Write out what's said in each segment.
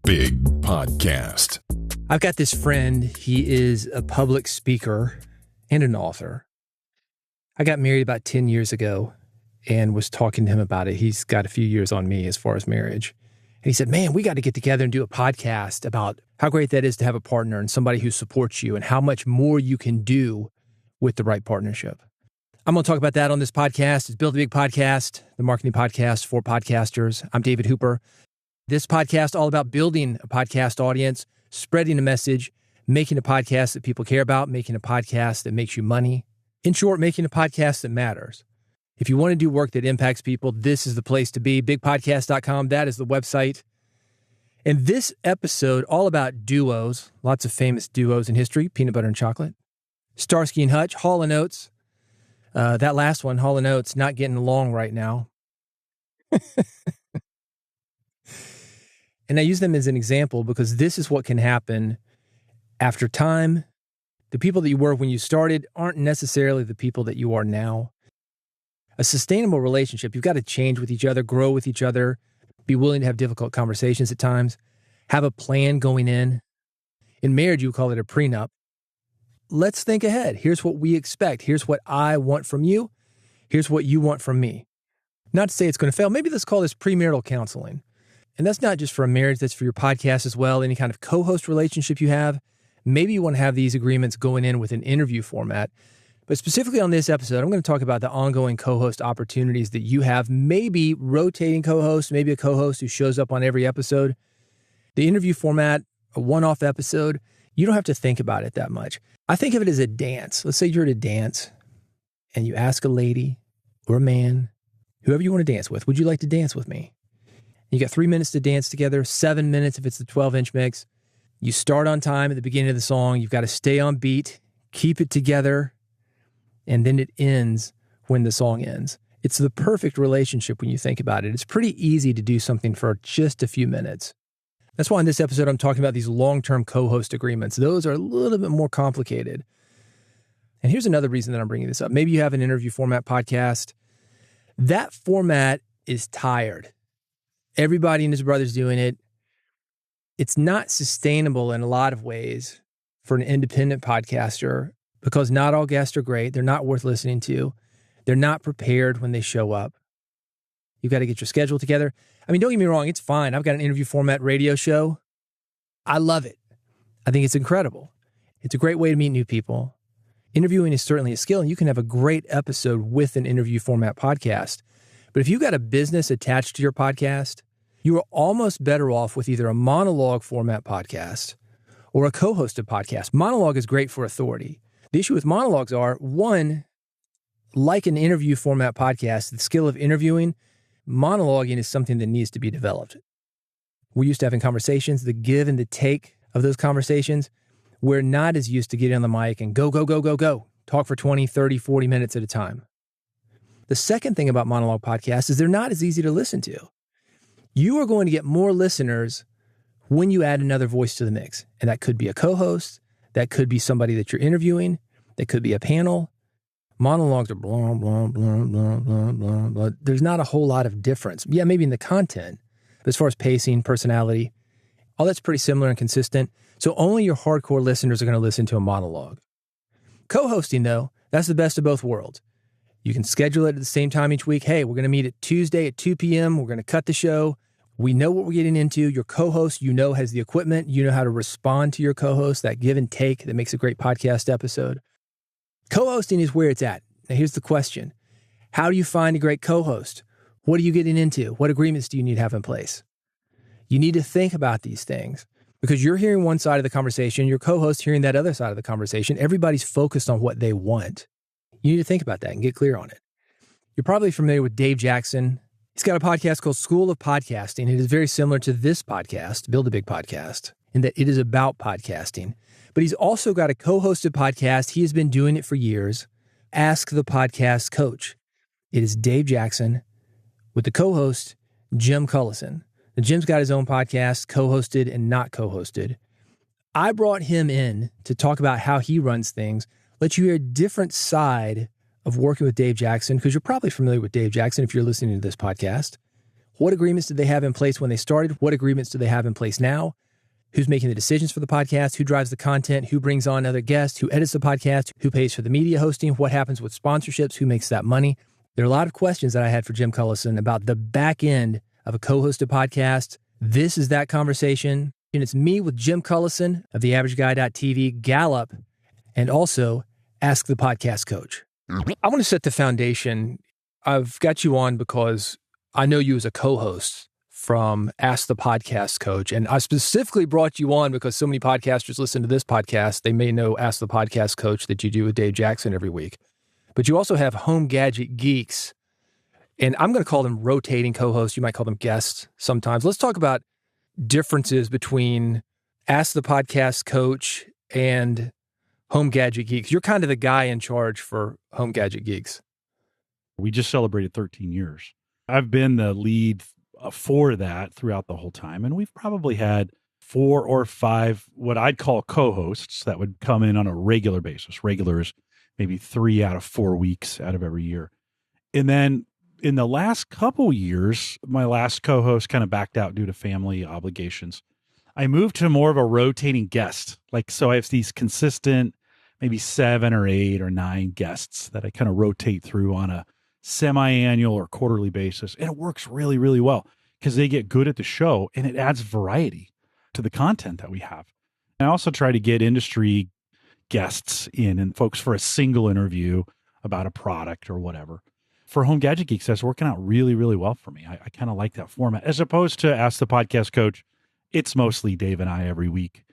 Big Podcast. I've got this friend. He is a public speaker and an author. I got married about 10 years ago and was talking to him about it. He's got a few years on me as far as marriage. And he said, man, we got to get together and do a podcast about how great that is to have a partner and somebody who supports you and how much more you can do with the right partnership. I'm going to talk about that on this podcast. It's Build a Big Podcast, the marketing podcast for podcasters. I'm David Hooper. This podcast all about building a podcast audience, spreading a message, making a podcast that people care about, making a podcast that makes you money. In short, making a podcast that matters. If you want to do work that impacts people, this is the place to be. Bigpodcast.com, that is the website. And this episode, all about duos, lots of famous duos in history, peanut butter and chocolate. Starsky and Hutch, Hall & Oates. That last one, Hall & Oates, not getting along right now. And I use them as an example because this is what can happen after time. The people that you were when you started aren't necessarily the people that you are now. A sustainable relationship, you've got to change with each other, grow with each other, be willing to have difficult conversations at times, have a plan going in. In marriage, you would call it a prenup. Let's think ahead. Here's what we expect. Here's what I want from you. Here's what you want from me. Not to say it's going to fail. Maybe let's call this premarital counseling. And that's not just for a marriage, that's for your podcast as well. Any kind of co-host relationship you have. Maybe you want to have these agreements going in with an interview format. But specifically on this episode, I'm going to talk about the ongoing co-host opportunities that you have. Maybe rotating co-hosts, maybe a co-host who shows up on every episode. The interview format, a one-off episode, you don't have to think about it that much. I think of it as a dance. Let's say you're at a dance and you ask a lady or a man, whoever you want to dance with, would you like to dance with me? You got 3 minutes to dance together, 7 minutes if it's the 12-inch mix. You start on time at the beginning of the song. You've got to stay on beat, keep it together, and then it ends when the song ends. It's the perfect relationship when you think about it. It's pretty easy to do something for just a few minutes. That's why in this episode, I'm talking about these long-term co-host agreements. Those are a little bit more complicated. And here's another reason that I'm bringing this up. Maybe you have an interview format podcast. That format is tired. Everybody and his brother's doing it. It's not sustainable in a lot of ways for an independent podcaster because not all guests are great. They're not worth listening to. They're not prepared when they show up. You've got to get your schedule together. I mean, don't get me wrong. It's fine. I've got an interview format radio show. I love it. I think it's incredible. It's a great way to meet new people. Interviewing is certainly a skill, and you can have a great episode with an interview format podcast. But if you've got a business attached to your podcast, you are almost better off with either a monologue format podcast or a co-hosted podcast. Monologue is great for authority. The issue with monologues are, one, like an interview format podcast, the skill of interviewing, monologuing is something that needs to be developed. We're used to having conversations, the give and the take of those conversations. We're not as used to getting on the mic and go, talk for 20, 30, 40 minutes at a time. The second thing about monologue podcasts is they're not as easy to listen to. You are going to get more listeners when you add another voice to the mix. And that could be a co-host. That could be somebody that you're interviewing. That could be a panel. Monologues are blah, blah, blah, blah, blah, blah, blah. There's not a whole lot of difference. Yeah, maybe in the content. But as far as pacing, personality, all that's pretty similar and consistent. So only your hardcore listeners are going to listen to a monologue. Co-hosting, though, that's the best of both worlds. You can schedule it at the same time each week. Hey, we're going to meet at Tuesday at 2 p.m. We're going to cut the show. We know what we're getting into. Your co-host, has the equipment. You know how to respond to your co-host, that give and take that makes a great podcast episode. Co-hosting is where it's at. Now, here's the question. How do you find a great co-host? What are you getting into? What agreements do you need to have in place? You need to think about these things because you're hearing one side of the conversation, your co-host hearing that other side of the conversation. Everybody's focused on what they want. You need to think about that and get clear on it. You're probably familiar with Dave Jackson. He's got a podcast called School of Podcasting. It is very similar to this podcast, Build a Big Podcast, in that it is about podcasting. But he's also got a co-hosted podcast. He has been doing it for years. Ask the Podcast Coach. It is Dave Jackson with the co-host, Jim Collison. Now, Jim's got his own podcast, co-hosted and not co-hosted. I brought him in to talk about how he runs things, let you hear a different side of working with Dave Jackson, because you're probably familiar with Dave Jackson if you're listening to this podcast. What agreements did they have in place when they started? What agreements do they have in place now? Who's making the decisions for the podcast? Who drives the content? Who brings on other guests? Who edits the podcast? Who pays for the media hosting? What happens with sponsorships? Who makes that money? There are a lot of questions that I had for Jim Collison about the back end of a co-hosted podcast. This is that conversation. And it's me with Jim Collison of theaverageguy.tv, Gallup, and also Ask the Podcast Coach. I want to set the foundation. I've got you on because I know you as a co-host from Ask the Podcast Coach. And I specifically brought you on because so many podcasters listen to this podcast. They may know Ask the Podcast Coach that you do with Dave Jackson every week. But you also have Home Gadget Geeks. And I'm going to call them rotating co-hosts. You might call them guests sometimes. Let's talk about differences between Ask the Podcast Coach and Home Gadget Geeks. You're kind of the guy in charge for Home Gadget Geeks. We just celebrated 13 years. I've been the lead for that throughout the whole time. And we've probably had 4 or 5, what I'd call co-hosts that would come in on a regular basis. Regular is maybe 3 out of 4 weeks out of every year. And then in the last couple years, my last co-host kind of backed out due to family obligations. I moved to more of a rotating guest. So I have these consistent, maybe 7 or 8 or 9 guests that I kind of rotate through on a semi-annual or quarterly basis. And it works really, really well because they get good at the show and it adds variety to the content that we have. I also try to get industry guests in and folks for a single interview about a product or whatever. For Home Gadget Geeks, that's working out really, really well for me. I kind of like that format. As opposed to Ask the Podcast Coach, it's mostly Dave and I every week.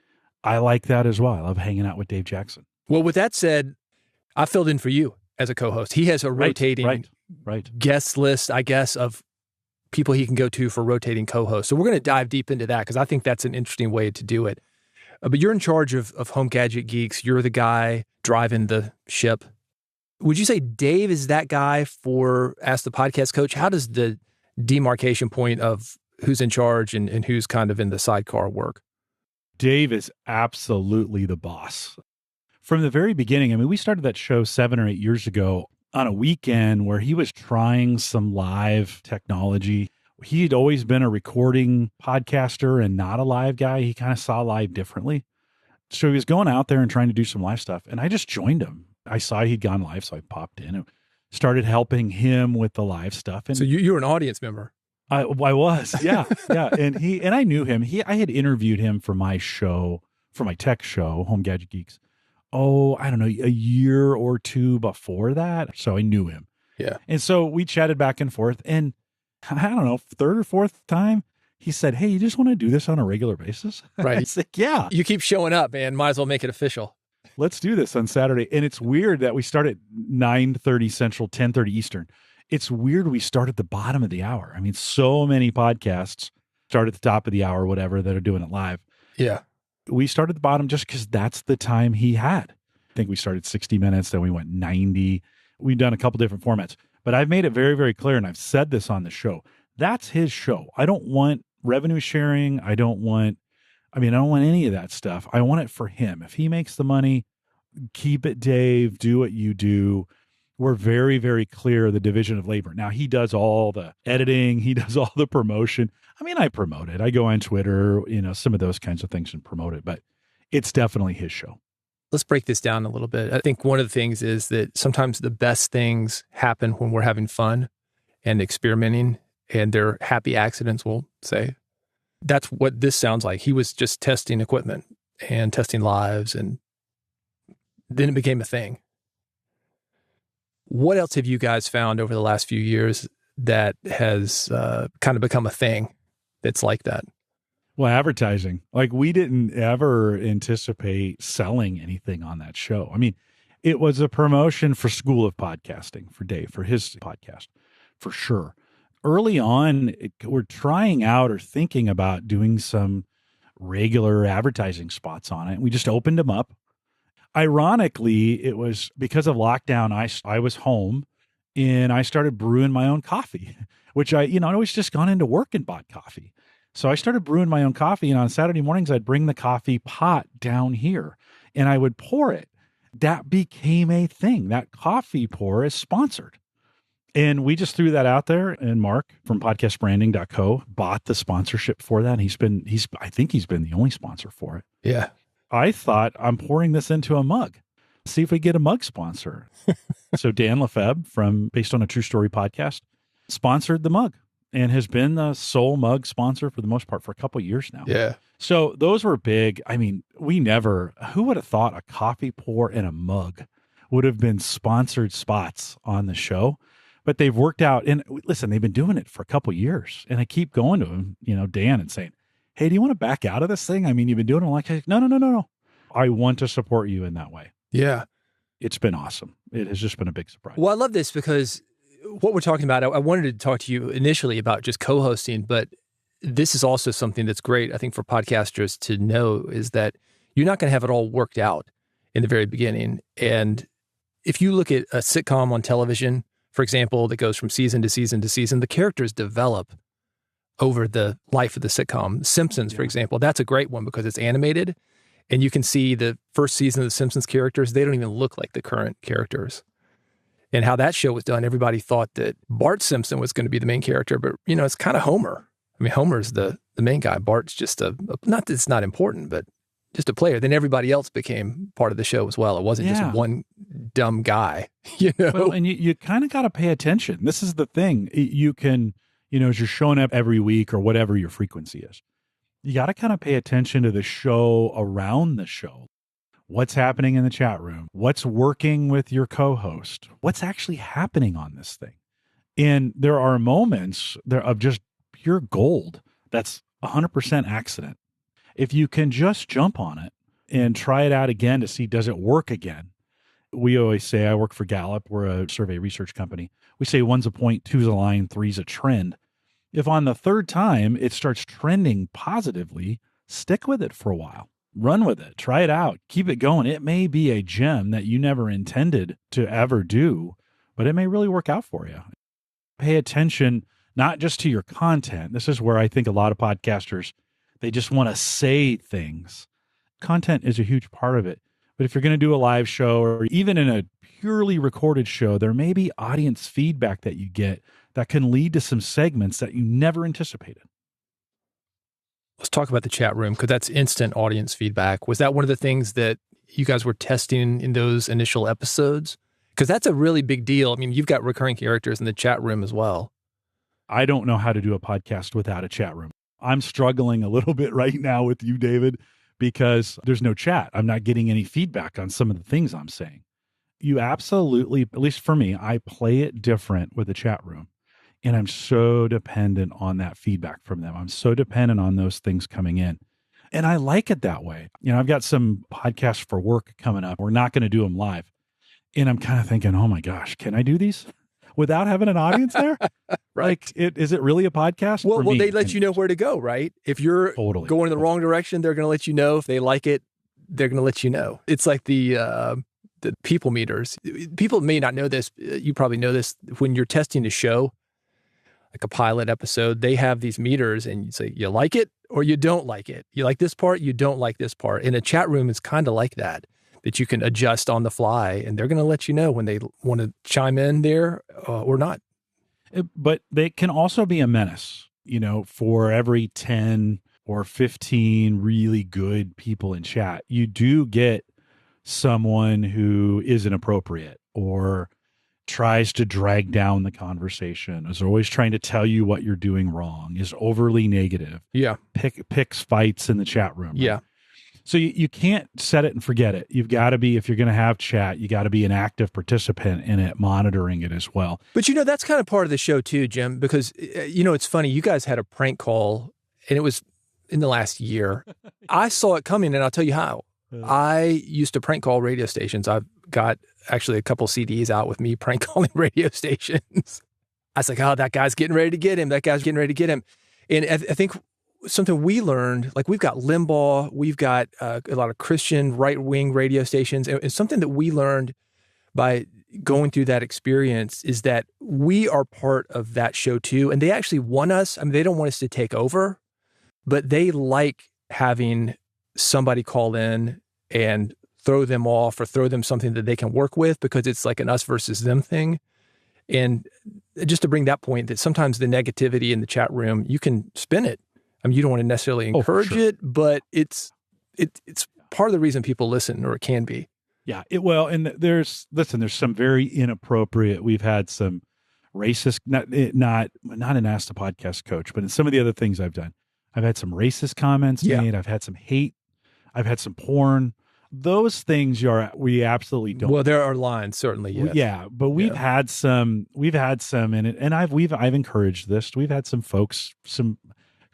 I like that as well. I love hanging out with Dave Jackson. Well, with that said, I filled in for you as a co-host. He has a rotating guest list, I guess, of people he can go to for rotating co-hosts. So we're going to dive deep into that because I think that's an interesting way to do it. But you're in charge of Home Gadget Geeks. You're the guy driving the ship. Would you say Dave is that guy for Ask the Podcast Coach? How does the demarcation point of who's in charge and who's kind of in the sidecar work? Dave is absolutely the boss. From the very beginning, I mean, we started that show 7 or 8 years ago on a weekend where he was trying some live technology. He'd always been a recording podcaster and not a live guy. He kind of saw live differently. So he was going out there and trying to do some live stuff. And I just joined him. I saw he'd gone live, so I popped in and started helping him with the live stuff. And so you were an audience member. I was, yeah. And I knew him. I had interviewed him for my show, for my tech show, Home Gadget Geeks. I don't know, a year or 2 before that. So I knew him. Yeah. And so we chatted back and forth. And I don't know, 3rd or 4th time, he said, "Hey, you just want to do this on a regular basis?" Right. I said, "Yeah. You keep showing up, man. Might as well make it official. Let's do this on Saturday." And it's weird that we start at 9:30 Central, 10:30 Eastern. It's weird we start at the bottom of the hour. I mean, so many podcasts start at the top of the hour, whatever, that are doing it live. Yeah. We started at the bottom just because that's the time he had. I think we started 60 minutes, then we went 90. We've done a couple different formats. But I've made it very, very clear, and I've said this on the show. That's his show. I don't want revenue sharing. I don't want any of that stuff. I want it for him. If he makes the money, keep it, Dave. Do what you do. We're very, very clear the division of labor. Now, he does all the editing. He does all the promotion. I mean, I promote it. I go on Twitter, some of those kinds of things and promote it. But it's definitely his show. Let's break this down a little bit. I think one of the things is that sometimes the best things happen when we're having fun and experimenting, and they're happy accidents, we'll say. That's what this sounds like. He was just testing equipment and testing lives, and then it became a thing. What else have you guys found over the last few years that has kind of become a thing that's like that? Well, advertising. Like, we didn't ever anticipate selling anything on that show. I mean, it was a promotion for School of Podcasting for Dave, for his podcast, for sure. Early on, we're trying out or thinking about doing some regular advertising spots on it. We just opened them up. Ironically, it was because of lockdown. I was home and I started brewing my own coffee, which I'd always just gone into work and bought coffee. So I started brewing my own coffee, and on Saturday mornings, I'd bring the coffee pot down here and I would pour it. That became a thing. That coffee pour is sponsored. And we just threw that out there, and Mark from podcastbranding.co bought the sponsorship for that. And I think he's been the only sponsor for it. Yeah. I thought, I'm pouring this into a mug. See if we get a mug sponsor. So Dan Lefebvre from Based on a True Story podcast sponsored the mug and has been the sole mug sponsor for the most part for a couple of years now. Yeah. So those were big. I mean, who would have thought a coffee pour and a mug would have been sponsored spots on the show? But they've worked out. And listen, they've been doing it for a couple of years. And I keep going to him, Dan, and saying, hey, do you want to back out of this thing? I mean, you've been doing it. I'm like, no. I want to support you in that way. Yeah. It's been awesome. It has just been a big surprise. Well, I love this because what we're talking about, I wanted to talk to you initially about just co-hosting, but this is also something that's great, I think, for podcasters to know is that you're not going to have it all worked out in the very beginning. And if you look at a sitcom on television, for example, that goes from season to season to season, the characters develop over the life of the sitcom. Simpsons, for example, that's a great one because it's animated. And you can see the first season of The Simpsons characters, they don't even look like the current characters. And how that show was done, everybody thought that Bart Simpson was going to be the main character, but, it's kind of Homer. I mean, Homer's the main guy. Bart's just not that it's not important, but just a player. Then everybody else became part of the show as well. It wasn't just one dumb guy, Well, and you kind of got to pay attention. This is the thing. You can, as you're showing up every week or whatever your frequency is, you got to kind of pay attention to the show around the show. What's happening in the chat room? What's working with your co-host? What's actually happening on this thing? And there are moments there of just pure gold that's 100% accident. If you can just jump on it and try it out again to see, does it work again? We always say, I work for Gallup. We're a survey research company. We say one's a point, two's a line, three's a trend. If on the third time it starts trending positively, stick with it for a while. Run with it. Try it out. Keep it going. It may be a gem that you never intended to ever do, but it may really work out for you. Pay attention, not just to your content. This is where I think a lot of podcasters, they just want to say things. Content is a huge part of it. But if you're going to do a live show or even in a purely recorded show, there may be audience feedback that you get that can lead to some segments that you never anticipated. Let's talk about the chat room because that's instant audience feedback. Was that one of the things that you guys were testing in those initial episodes? Because that's a really big deal. I mean, you've got recurring characters in the chat room as well. I don't know how to do a podcast without a chat room. I'm struggling a little bit right now with you, David, because there's no chat. I'm not getting any feedback on some of the things I'm saying. You absolutely, at least for me, I play it different with the chat room. And I'm so dependent on that feedback from them. I'm so dependent on those things coming in. And I like it that way. I've got some podcasts for work coming up. We're not going to do them live. And I'm kind of thinking, oh my gosh, can I do these without having an audience there? Right. Is it really a podcast? Well, they let you know where to go, right? If you're going in the wrong direction, they're going to let you know. If they like it, they're going to let you know. It's like the people meters. People may not know this. You probably know this. When you're testing a show, like a pilot episode, they have these meters and you say, you like it or you don't like it. You like this part, you don't like this part. In a chat room, it's kind of like that you can adjust on the fly and they're going to let you know when they want to chime in there or not. But they can also be a menace, for every 10 or 15 really good people in chat, you do get someone who is inappropriate or tries to drag down the conversation, is always trying to tell you what you're doing wrong, is overly negative. Yeah. Picks fights in the chat room. Right? Yeah. So you can't set it and forget it. You've got to be, if you're going to have chat, you got to be an active participant in it, monitoring it as well. But that's kind of part of the show too, Jim, because, it's funny. You guys had a prank call and it was in the last year. I saw it coming and I'll tell you how. I used to prank call radio stations. I've got actually a couple CDs out with me prank calling radio stations. I was like, oh, that guy's getting ready to get him. That guy's getting ready to get him. And I think something we learned, like we've got Limbaugh, we've got a lot of Christian right-wing radio stations. And something that we learned by going through that experience is that we are part of that show too. And they actually want us. I mean, they don't want us to take over, but they like having somebody call in and throw them off or throw them something that they can work with because it's like an us versus them thing. And just to bring that point, that sometimes the negativity in the chat room, you can spin it. I mean, you don't want to necessarily encourage it, but it's part of the reason people listen, or it can be. Yeah. And there's some very inappropriate. We've had some racist, not an Ask the Podcast Coach, but in some of the other things I've done, I've had some racist comments made. I've had some hate. I've had some porn. Those things we absolutely don't. Well, there are lines, certainly. Yes. Yeah, but we've had some, and I've encouraged this. We've had some folks, some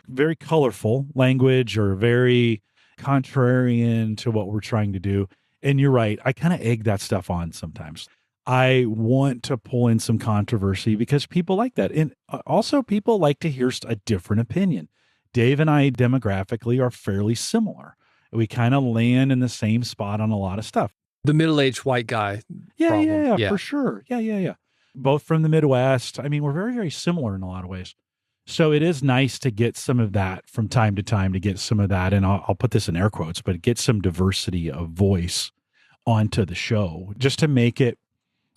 very colorful language or very contrarian to what we're trying to do. And you're right. I kind of egg that stuff on sometimes. I want to pull in some controversy because people like that. And also people like to hear a different opinion. Dave and I demographically are fairly similar. We kind of land in the same spot on a lot of stuff. The middle-aged white guy. Yeah, for sure. Yeah. Both from the Midwest. I mean, we're very, very similar in a lot of ways. So it is nice to get some of that from time to time, to get some of that. And I'll put this in air quotes, but get some diversity of voice onto the show just to make it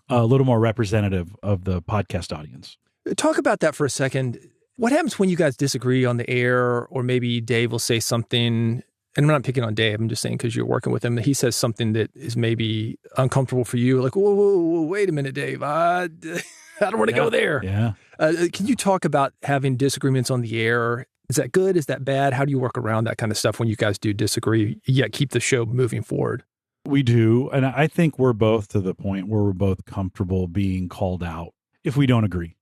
a little more representative of the podcast audience. Talk about that for a second. What happens when you guys disagree on the air, or maybe Dave will say something, and I'm not picking on Dave, I'm just saying because you're working with him, that he says something that is maybe uncomfortable for you, like, whoa, wait a minute, Dave, I don't want to go there. Yeah. Can you talk about having disagreements on the air? Is that good? Is that bad? How do you work around that kind of stuff when you guys do disagree, yet keep the show moving forward? We do. And I think we're both to the point where we're both comfortable being called out if we don't agree.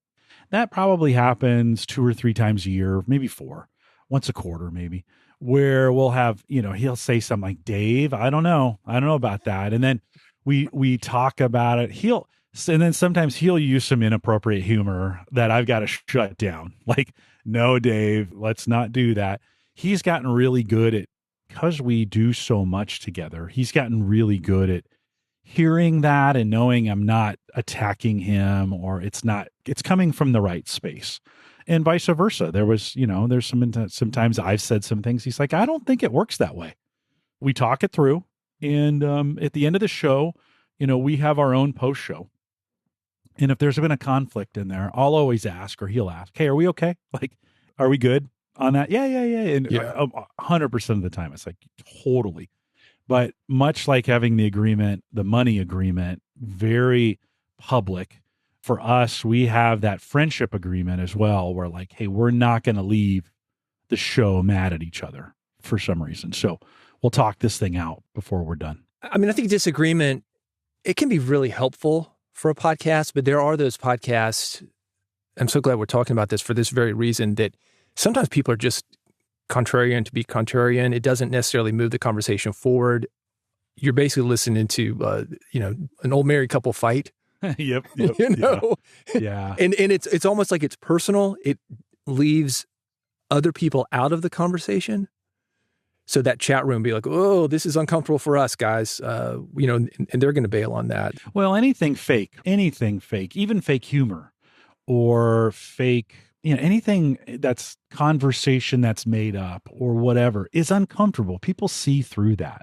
That probably happens 2 or 3 times a year, maybe 4, once a quarter, maybe, where we'll have, he'll say something like, Dave, I don't know about that. And then we talk about it. And then sometimes he'll use some inappropriate humor that I've got to shut down. Like, no, Dave, let's not do that. He's gotten really good at, because we do so much together, he's gotten really good at hearing that and knowing I'm not attacking him, or it's coming from the right space, and vice versa. There was, there's sometimes I've said some things. He's like, I don't think it works that way. We talk it through. And at the end of the show, we have our own post show. And if there's been a conflict in there, I'll always ask, or he'll ask, hey, are we okay? Like, are we good on that? Yeah. And 100% of the time, it's like, totally. But much like having the money agreement, very public, for us, we have that friendship agreement as well, where like, hey, we're not going to leave the show mad at each other for some reason. So we'll talk this thing out before we're done. I mean, I think disagreement, it can be really helpful for a podcast, but there are those podcasts, I'm so glad we're talking about this for this very reason, that sometimes people are just contrarian to be contrarian. It doesn't necessarily move the conversation forward. You're basically listening to, an old married couple fight. Yep. Yeah. And it's almost like it's personal. It leaves other people out of the conversation. So that chat room be like, oh, this is uncomfortable for us, guys. And they're going to bail on that. Well, anything fake, even fake humor or fake, anything that's conversation that's made up or whatever is uncomfortable. People see through that.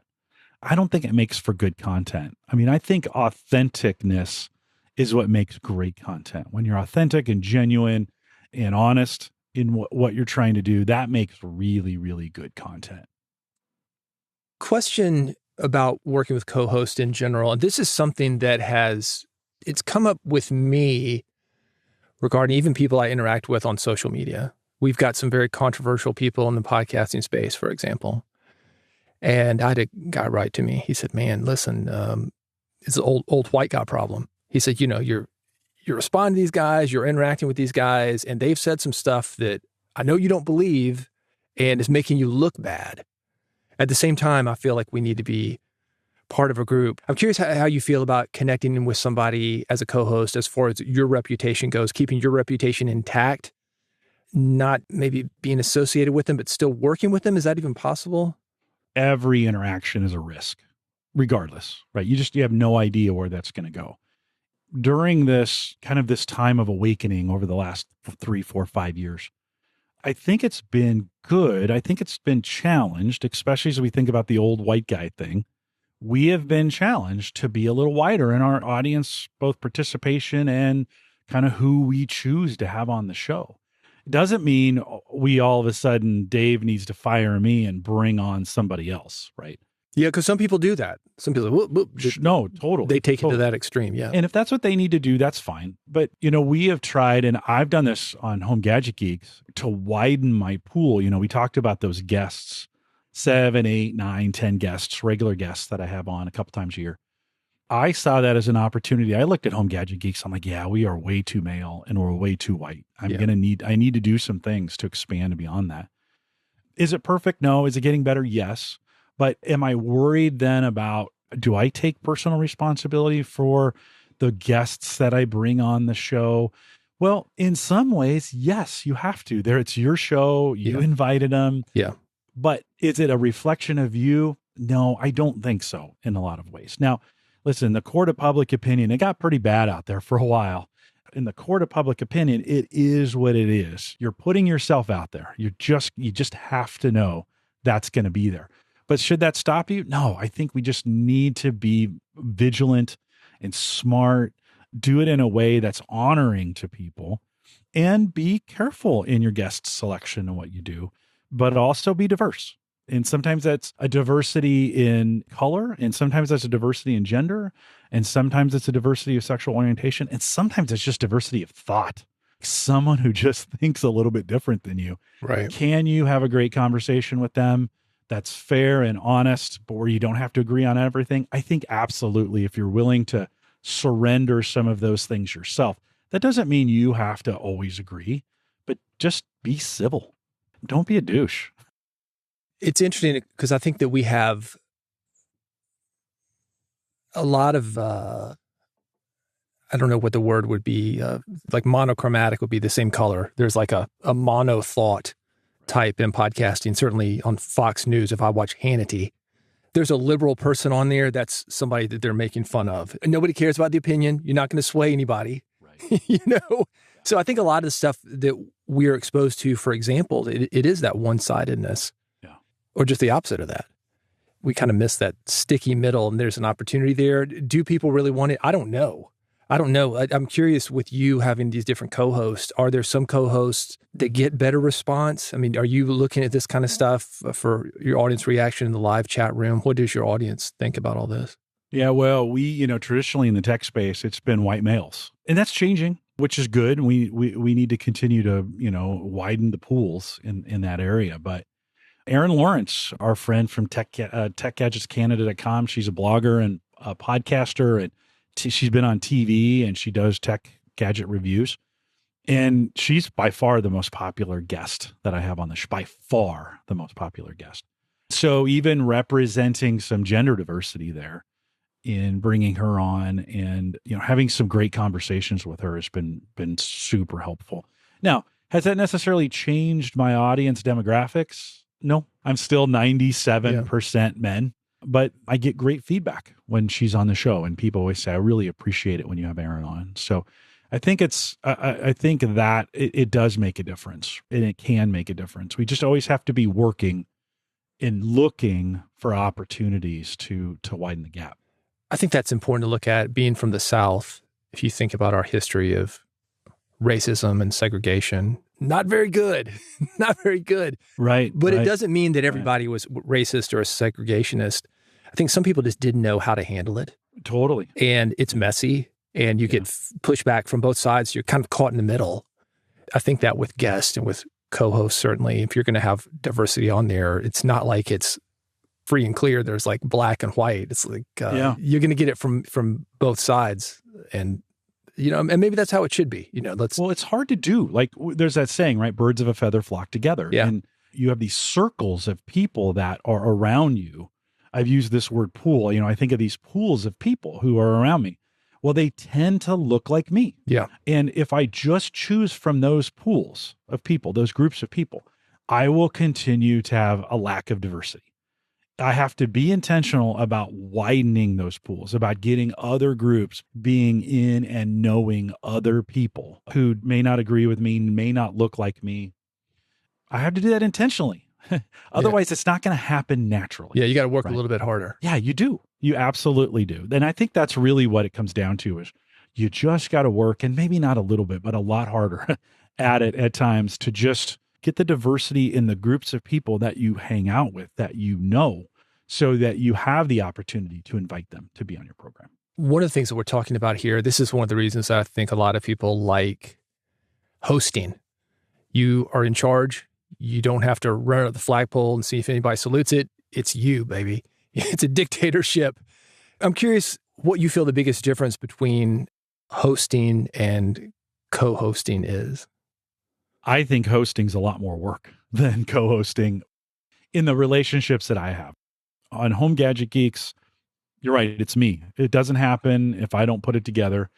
I don't think it makes for good content. I mean, I think authenticness is what makes great content. When you're authentic and genuine and honest in what you're trying to do, that makes really, really good content. Question about working with co-hosts in general. And this is something that it's come up with me regarding even people I interact with on social media. We've got some very controversial people in the podcasting space, for example. And I had a guy write to me. He said, man, listen, it's an old white guy problem. He said, you're responding to these guys, you're interacting with these guys, and they've said some stuff that I know you don't believe and is making you look bad. At the same time, I feel like we need to be part of a group. I'm curious how you feel about connecting with somebody as a co-host as far as your reputation goes, keeping your reputation intact, not maybe being associated with them, but still working with them. Is that even possible? Every interaction is a risk, regardless, right? You have no idea where that's going to go. During this time of awakening over the last 3, 4, 5 years, I think it's been good. I think it's been challenged, especially as we think about the old white guy thing. We have been challenged to be a little wider in our audience, both participation and kind of who we choose to have on the show. It doesn't mean we all of a sudden, Dave needs to fire me and bring on somebody else, right? Yeah, because some people do that. Some people, No, totally. They take it to that extreme, yeah. And if that's what they need to do, that's fine. But, we have tried, and I've done this on Home Gadget Geeks, to widen my pool. We talked about those guests, 7, 8, 9, 10 guests, regular guests that I have on a couple times a year. I saw that as an opportunity. I looked at Home Gadget Geeks. I'm like, yeah, we are way too male and we're way too white. I need to do some things to expand beyond that. Is it perfect? No. Is it getting better? Yes. But am I worried then about, do I take personal responsibility for the guests that I bring on the show? Well, in some ways, yes, you have to. It's your show. You invited them. Yeah. But is it a reflection of you? No, I don't think so in a lot of ways. Now, listen, the court of public opinion, it got pretty bad out there for a while. In the court of public opinion, it is what it is. You're putting yourself out there. You just have to know that's going to be there. But should that stop you? No, I think we just need to be vigilant and smart, do it in a way that's honoring to people, and be careful in your guest selection and what you do, but also be diverse. And sometimes that's a diversity in color, and sometimes that's a diversity in gender, and sometimes it's a diversity of sexual orientation, and sometimes it's just diversity of thought. Someone who just thinks a little bit different than you. Right. Can you have a great conversation with them that's fair and honest, but where you don't have to agree on everything? I think absolutely, if you're willing to surrender some of those things yourself. That doesn't mean you have to always agree, but just be civil. Don't be a douche. It's interesting because I think that we have a lot of, I don't know what the word would be, like monochromatic would be the same color. There's like a mono thought type in podcasting, certainly on Fox News. If I watch Hannity, there's a liberal person on there that's somebody that they're making fun of. And nobody cares about the opinion. You're not going to sway anybody, right? So I think a lot of the stuff that we're exposed to, for example, it is that one-sidedness, or just the opposite of that. We kind of miss that sticky middle, and there's an opportunity there. Do people really want it? I don't know. I'm curious, with you having these different co-hosts, are there some co-hosts that get better response? I mean, are you looking at this kind of stuff for your audience reaction in the live chat room? What does your audience think about all this? Yeah, well, we, traditionally in the tech space, it's been white males, and that's changing, which is good. We need to continue to, widen the pools in that area. But Erin Lawrence, our friend from TechGadgetsCanada.com, she's a blogger and a podcaster, and she's been on TV, and she does tech gadget reviews. And she's by far the most popular guest that I have on the show, by far the most popular guest. So even representing some gender diversity there in bringing her on and, having some great conversations with her has been super helpful. Now, has that necessarily changed my audience demographics? No, I'm still 97% men. But I get great feedback when she's on the show, and people always say, I really appreciate it when you have Erin on. So I think I think that it does make a difference, and it can make a difference. We just always have to be working and looking for opportunities to widen the gap. I think that's important to look at. Being from the South, if you think about our history of racism and segregation, not very good. Not very good. Right. But it doesn't mean that everybody was racist or a segregationist. I think some people just didn't know how to handle it. Totally. And it's messy, and you get pushback from both sides. You're kind of caught in the middle. I think that with guests and with co-hosts, certainly, if you're going to have diversity on there, it's not like it's free and clear. There's like black and white. It's like you're going to get it from both sides. And and maybe that's how it should be. Well, it's hard to do. Like there's that saying, right? Birds of a feather flock together. Yeah. And you have these circles of people that are around you. I've used this word pool. I think of these pools of people who are around me. Well, they tend to look like me. Yeah. And if I just choose from those pools of people, those groups of people, I will continue to have a lack of diversity. I have to be intentional about widening those pools, about getting other groups, being in and knowing other people who may not agree with me, may not look like me. I have to do that intentionally. Otherwise, it's not going to happen naturally. Yeah, you got to work a little bit harder. Yeah, you do. You absolutely do. And I think that's really what it comes down to is You just got to work, and maybe not a little bit, but a lot harder at it at times, to just get the diversity in the groups of people that you hang out with, that you know, so that you have the opportunity to invite them to be on your program. One of the things that we're talking about here, this is one of the reasons I think a lot of people like hosting. You are in charge. You don't have to run up the flagpole and see if anybody salutes it. It's you, baby. It's a dictatorship. I'm curious what you feel the biggest difference between hosting and co-hosting is. I think hosting's a lot more work than co-hosting in the relationships that I have. On Home Gadget Geeks, you're right, it's me. It doesn't happen if I don't put it together.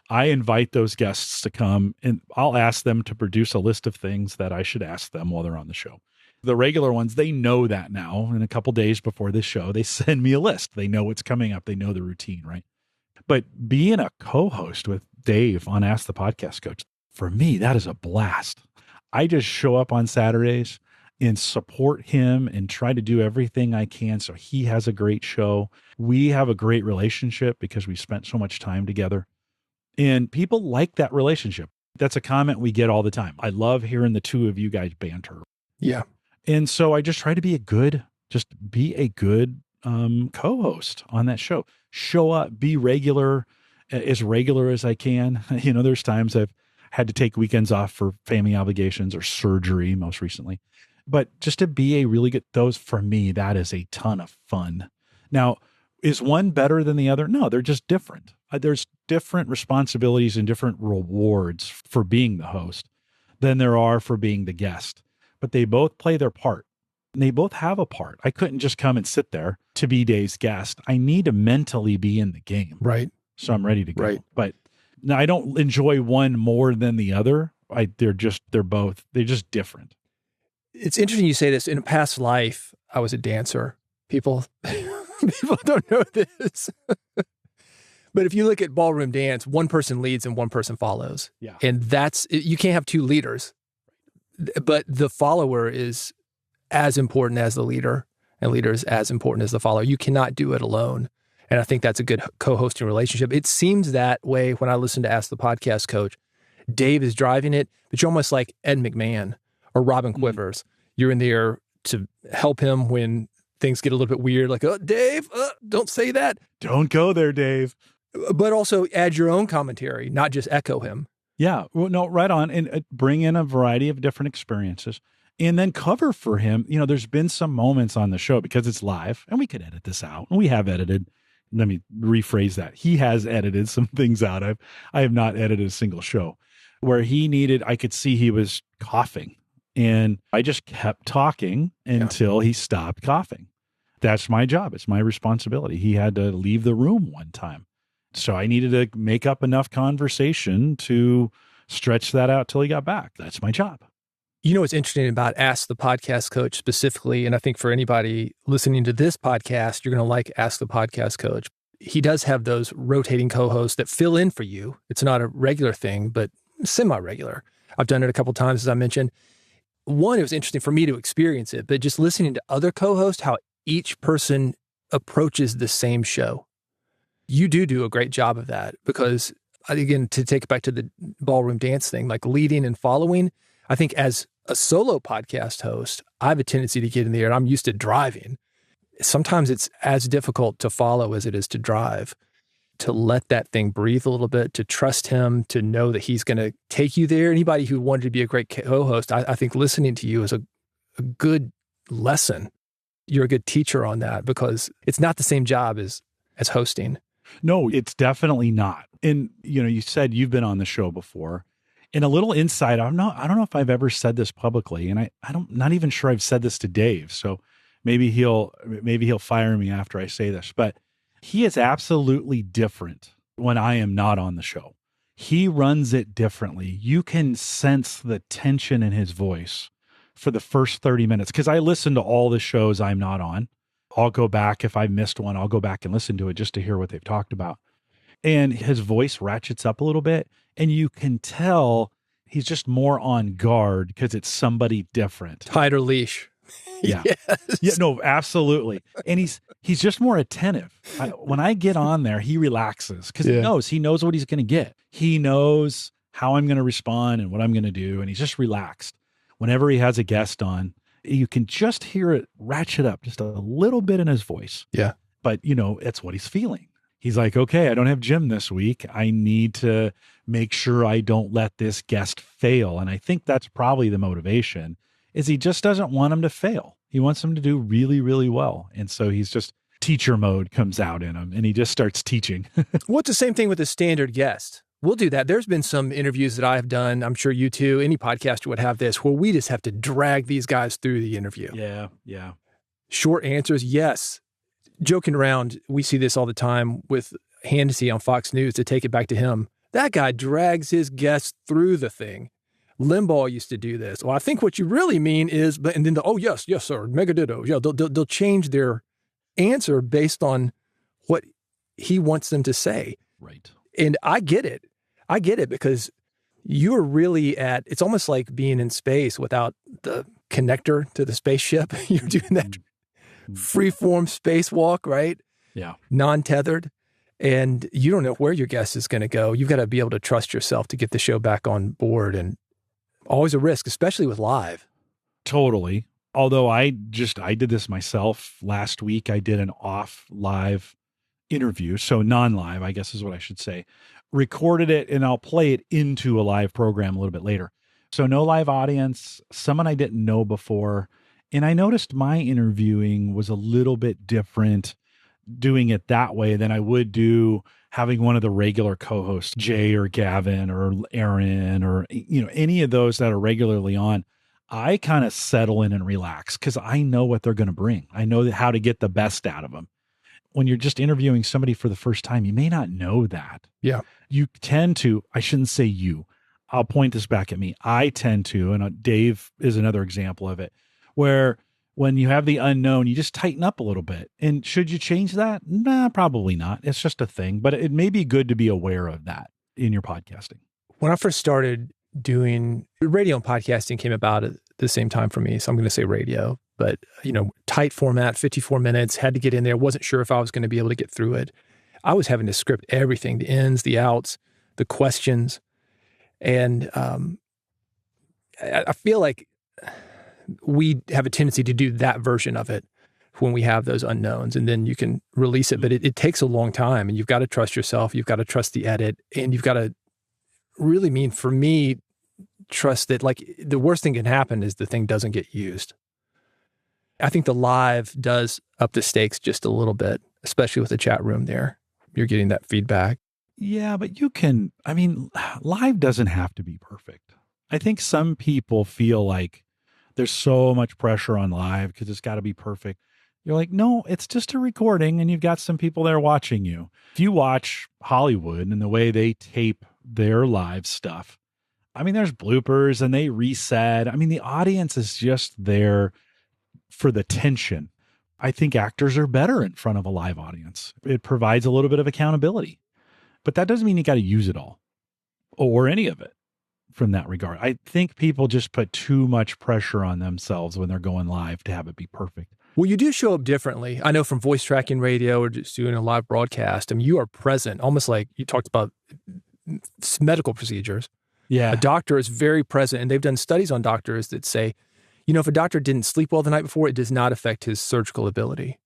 I invite those guests to come, and I'll ask them to produce a list of things that I should ask them while they're on the show. The regular ones, they know that now. In a couple days before this show, they send me a list. They know what's coming up. They know the routine, right? But being a co-host with Dave on Ask the Podcast Coach, for me, that is a blast. I just show up on Saturdays and support him and try to do everything I can so he has a great show. We have a great relationship because we spent so much time together. And people like that relationship. That's a comment we get all the time. I love hearing the two of you guys banter. Yeah. And so I just try to be a good co-host on that show. Show up, be regular as I can. You know, there's times I've had to take weekends off for family obligations or surgery most recently. But just to be a really good, those for me, that is a ton of fun. Now, is one better than the other? No, they're just different. There's different responsibilities and different rewards for being the host than there are for being the guest. But they both play their part. And they both have a part. I couldn't just come and sit there to be Dave's guest. I need to mentally be in the game. Right. So I'm ready to go. Right. But no, I don't enjoy one more than the other. They're just different. It's interesting you say this. In a past life, I was a dancer. People don't know this. But if you look at ballroom dance, one person leads and one person follows. Yeah. And you can't have two leaders. But the follower is as important as the leader, and leader is as important as the follower. You cannot do it alone. And I think that's a good co-hosting relationship. It seems that way when I listen to Ask the Podcast Coach. Dave is driving it, but you're almost like Ed McMahon or Robin Quivers. You're in there to help him when things get a little bit weird, like, oh, Dave, don't say that. Don't go there, Dave. But also add your own commentary, not just echo him. Yeah, well, no, right on. And bring in a variety of different experiences and then cover for him. You know, there's been some moments on the show because it's live and we could edit this out, and we have edited. Let me rephrase that. He has edited some things out. I have not edited a single show where I could see he was coughing, and I just kept talking until he stopped coughing. That's my job. It's my responsibility. He had to leave the room one time. So I needed to make up enough conversation to stretch that out till he got back. That's my job. You know what's interesting about Ask the Podcast Coach specifically, and I think for anybody listening to this podcast, you're going to like Ask the Podcast Coach. He does have those rotating co-hosts that fill in for you. It's not a regular thing, but semi-regular. I've done it a couple of times, as I mentioned. One, it was interesting for me to experience it, but just listening to other co-hosts, how each person approaches the same show. You do a great job of that because, again, to take it back to the ballroom dance thing, like leading and following, I think as a solo podcast host, I have a tendency to get in the air, and I'm used to driving. Sometimes it's as difficult to follow as it is to drive, to let that thing breathe a little bit, to trust him, to know that he's going to take you there. Anybody who wanted to be a great co-host, I think listening to you is a good lesson. You're a good teacher on that because it's not the same job as hosting. No, it's definitely not. And, you know, you said you've been on the show before. And a little insight, I don't know if I've ever said this publicly, and not even sure I've said this to Dave. So maybe he'll fire me after I say this, but he is absolutely different when I am not on the show. He runs it differently. You can sense the tension in his voice for the first 30 minutes. Cause I listen to all the shows I'm not on. I'll go back. If I missed one, I'll go back and listen to it just to hear what they've talked about. And his voice ratchets up a little bit, and you can tell he's just more on guard because it's somebody different. Tighter leash. Yeah. Yes. Yeah, no, absolutely. And he's just more attentive. When I get on there, he relaxes because he knows what he's going to get. He knows how I'm going to respond and what I'm going to do. And he's just relaxed. Whenever he has a guest on, you can just hear it ratchet up just a little bit in his voice. Yeah. But, it's what he's feeling. He's like, okay, I don't have Jim this week. I need to make sure I don't let this guest fail. And I think that's probably the motivation, is he just doesn't want him to fail. He wants him to do really, really well. And so he's just, teacher mode comes out in him and he just starts teaching. Well, it's the same thing with a standard guest. We'll do that. There's been some interviews that I've done, I'm sure you too, any podcaster would have this, where we just have to drag these guys through the interview. Yeah. Short answers, yes. Joking around, we see this all the time with Hannity on Fox News, to take it back to him. That guy drags his guests through the thing. Limbaugh used to do this. Well, I think what you really mean is, and then yes, sir, megaditto. Yeah, they'll change their answer based on what he wants them to say. Right. And I get it. Because you're really it's almost like being in space without the connector to the spaceship. You're doing that free-form spacewalk, right? Yeah. Non-tethered. And you don't know where your guest is going to go. You've got to be able to trust yourself to get the show back on board, and always a risk, especially with live. Totally. Although I did this myself last week. I did an off live interview. So non-live, I guess is what I should say. Recorded it, and I'll play it into a live program a little bit later. So no live audience, someone I didn't know before. And I noticed my interviewing was a little bit different doing it that way than I would do having one of the regular co-hosts, Jay or Gavin or Aaron or, any of those that are regularly on. I kind of settle in and relax because I know what they're going to bring. I know how to get the best out of them. When you're just interviewing somebody for the first time, you may not know that. Yeah. You tend to, I shouldn't say you, I'll point this back at me. I tend to, and Dave is another example of it, where when you have the unknown, you just tighten up a little bit. And should you change that? Nah, probably not. It's just a thing, but it may be good to be aware of that in your podcasting. When I first started doing radio and podcasting came about at the same time for me. So I'm going to say radio, but tight format, 54 minutes, had to get in there. Wasn't sure if I was going to be able to get through it. I was having to script everything, the ins, the outs, the questions. And I feel like we have a tendency to do that version of it when we have those unknowns, and then you can release it. But it takes a long time, and you've got to trust yourself. You've got to trust the edit, and you've got to really, for me, trust that the worst thing can happen is the thing doesn't get used. I think the live does up the stakes just a little bit, especially with the chat room there. You're getting that feedback. Yeah, but live doesn't have to be perfect. I think some people feel like there's so much pressure on live because it's got to be perfect. You're like, no, it's just a recording and you've got some people there watching you. If you watch Hollywood and the way they tape their live stuff, there's bloopers and they reset. The audience is just there for the tension. I think actors are better in front of a live audience. It provides a little bit of accountability, but that doesn't mean you got to use it all or any of it from that regard. I think people just put too much pressure on themselves when they're going live to have it be perfect. Well, you do show up differently. I know from voice tracking radio or just doing a live broadcast, you are present, almost like you talked about medical procedures. Yeah. A doctor is very present, and they've done studies on doctors that say, if a doctor didn't sleep well the night before, it does not affect his surgical ability.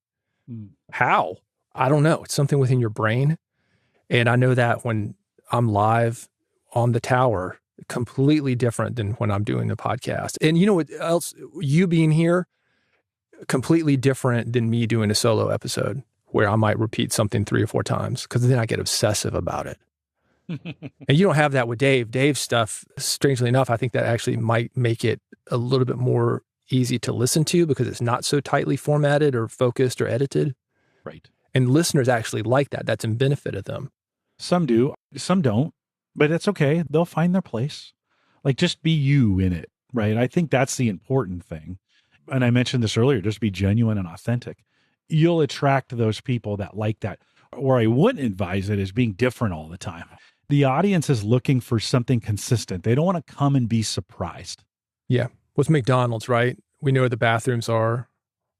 How? I don't know. It's something within your brain. And I know that when I'm live on the tower, completely different than when I'm doing the podcast. And you know what else? You being here, completely different than me doing a solo episode where I might repeat something 3 or 4 times because then I get obsessive about it. And you don't have that with Dave. Dave's stuff, strangely enough, I think that actually might make it a little bit more easy to listen to because it's not so tightly formatted or focused or edited. Right. And listeners actually like that. That's in benefit of them. Some do, some don't, but it's okay. They'll find their place. Just be you in it, right? I think that's the important thing. And I mentioned this earlier, just be genuine and authentic. You'll attract those people that like that. Or I wouldn't advise it as being different all the time. The audience is looking for something consistent. They don't want to come and be surprised. Yeah. With McDonald's, right? We know where the bathrooms are.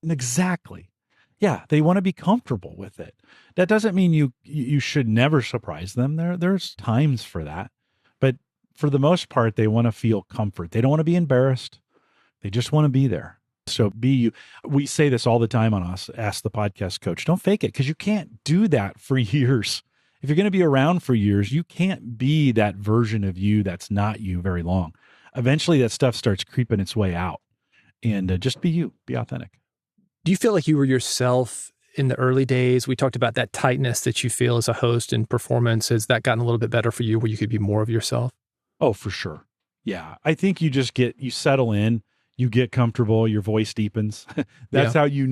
Exactly. Yeah, they want to be comfortable with it. That doesn't mean you should never surprise them. There's times for that. But for the most part, they want to feel comfort. They don't want to be embarrassed. They just want to be there. So be you. We say this all the time on us, Ask the Podcast Coach. Don't fake it, because you can't do that for years. If you're going to be around for years, you can't be that version of you that's not you very long. Eventually, that stuff starts creeping its way out. And just be you. Be authentic. Do you feel like you were yourself in the early days? We talked about that tightness that you feel as a host and performance. Has that gotten a little bit better for you where you could be more of yourself? Oh, for sure. Yeah. I think you settle in, you get comfortable, your voice deepens. That's how you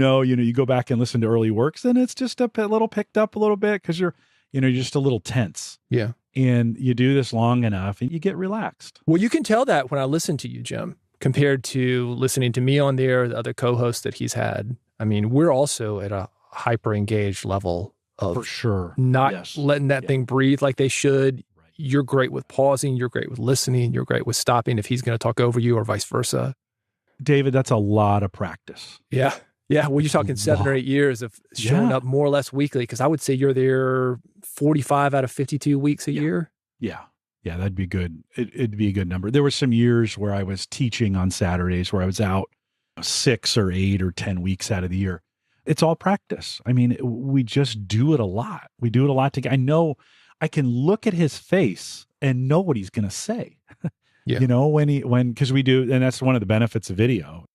go back and listen to early works and it's just a little picked up a little bit because you're just a little tense. Yeah. And you do this long enough and you get relaxed. Well, you can tell that when I listen to you, Jim, compared to listening to me on there, the other co-hosts that he's had. I mean, we're also at a hyper engaged level of for sure not letting that thing breathe like they should. Right. You're great with pausing. You're great with listening. You're great with stopping if he's going to talk over you or vice versa. David, that's a lot of practice. Yeah. Yeah. Well, you're talking 7 or 8 years of showing up more or less weekly, because I would say you're there 45 out of 52 weeks a year. Yeah. Yeah, that'd be good. It'd be a good number. There were some years where I was teaching on Saturdays where I was out 6 or 8 or 10 weeks out of the year. It's all practice. I mean, we just do it a lot. We do it a lot together. I know I can look at his face and know what he's going to say. Yeah. Because we do, and that's one of the benefits of video.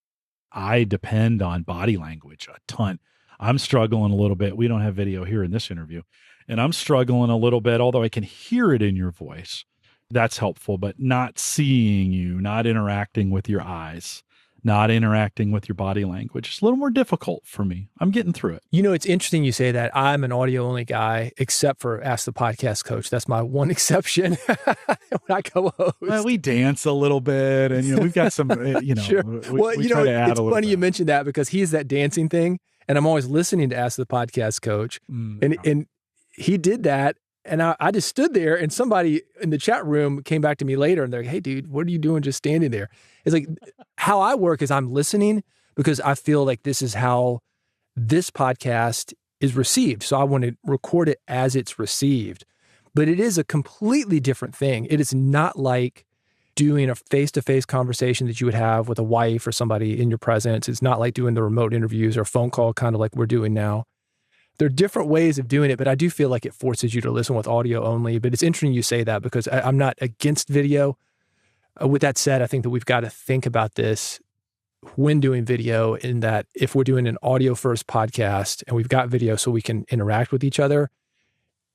I depend on body language a ton. I'm struggling a little bit. We don't have video here in this interview. And I'm struggling a little bit, although I can hear it in your voice. That's helpful, but not seeing you, not interacting with your eyes, not interacting with your body language. It's a little more difficult for me. I'm getting through it. It's interesting you say that. I'm an audio only guy, except for Ask the Podcast Coach. That's my one exception when I co-host. Well, we dance a little bit and, we've got some, Sure. we try to add it's a little funny bit. You mentioned that because he's that dancing thing. And I'm always listening to Ask the Podcast Coach. And he did that. And I just stood there, and somebody in the chat room came back to me later and they're like, "Hey dude, what are you doing just standing there?" It's like, how I work is I'm listening because I feel like this is how this podcast is received. So I want to record it as it's received. But it is a completely different thing. It is not like doing a face-to-face conversation that you would have with a wife or somebody in your presence. It's not like doing the remote interviews or a phone call, kind of like we're doing now. There are different ways of doing it, but I do feel like it forces you to listen with audio only. But it's interesting you say that because I'm not against video. With that said, I think that we've got to think about this when doing video, in that if we're doing an audio first podcast and we've got video so we can interact with each other,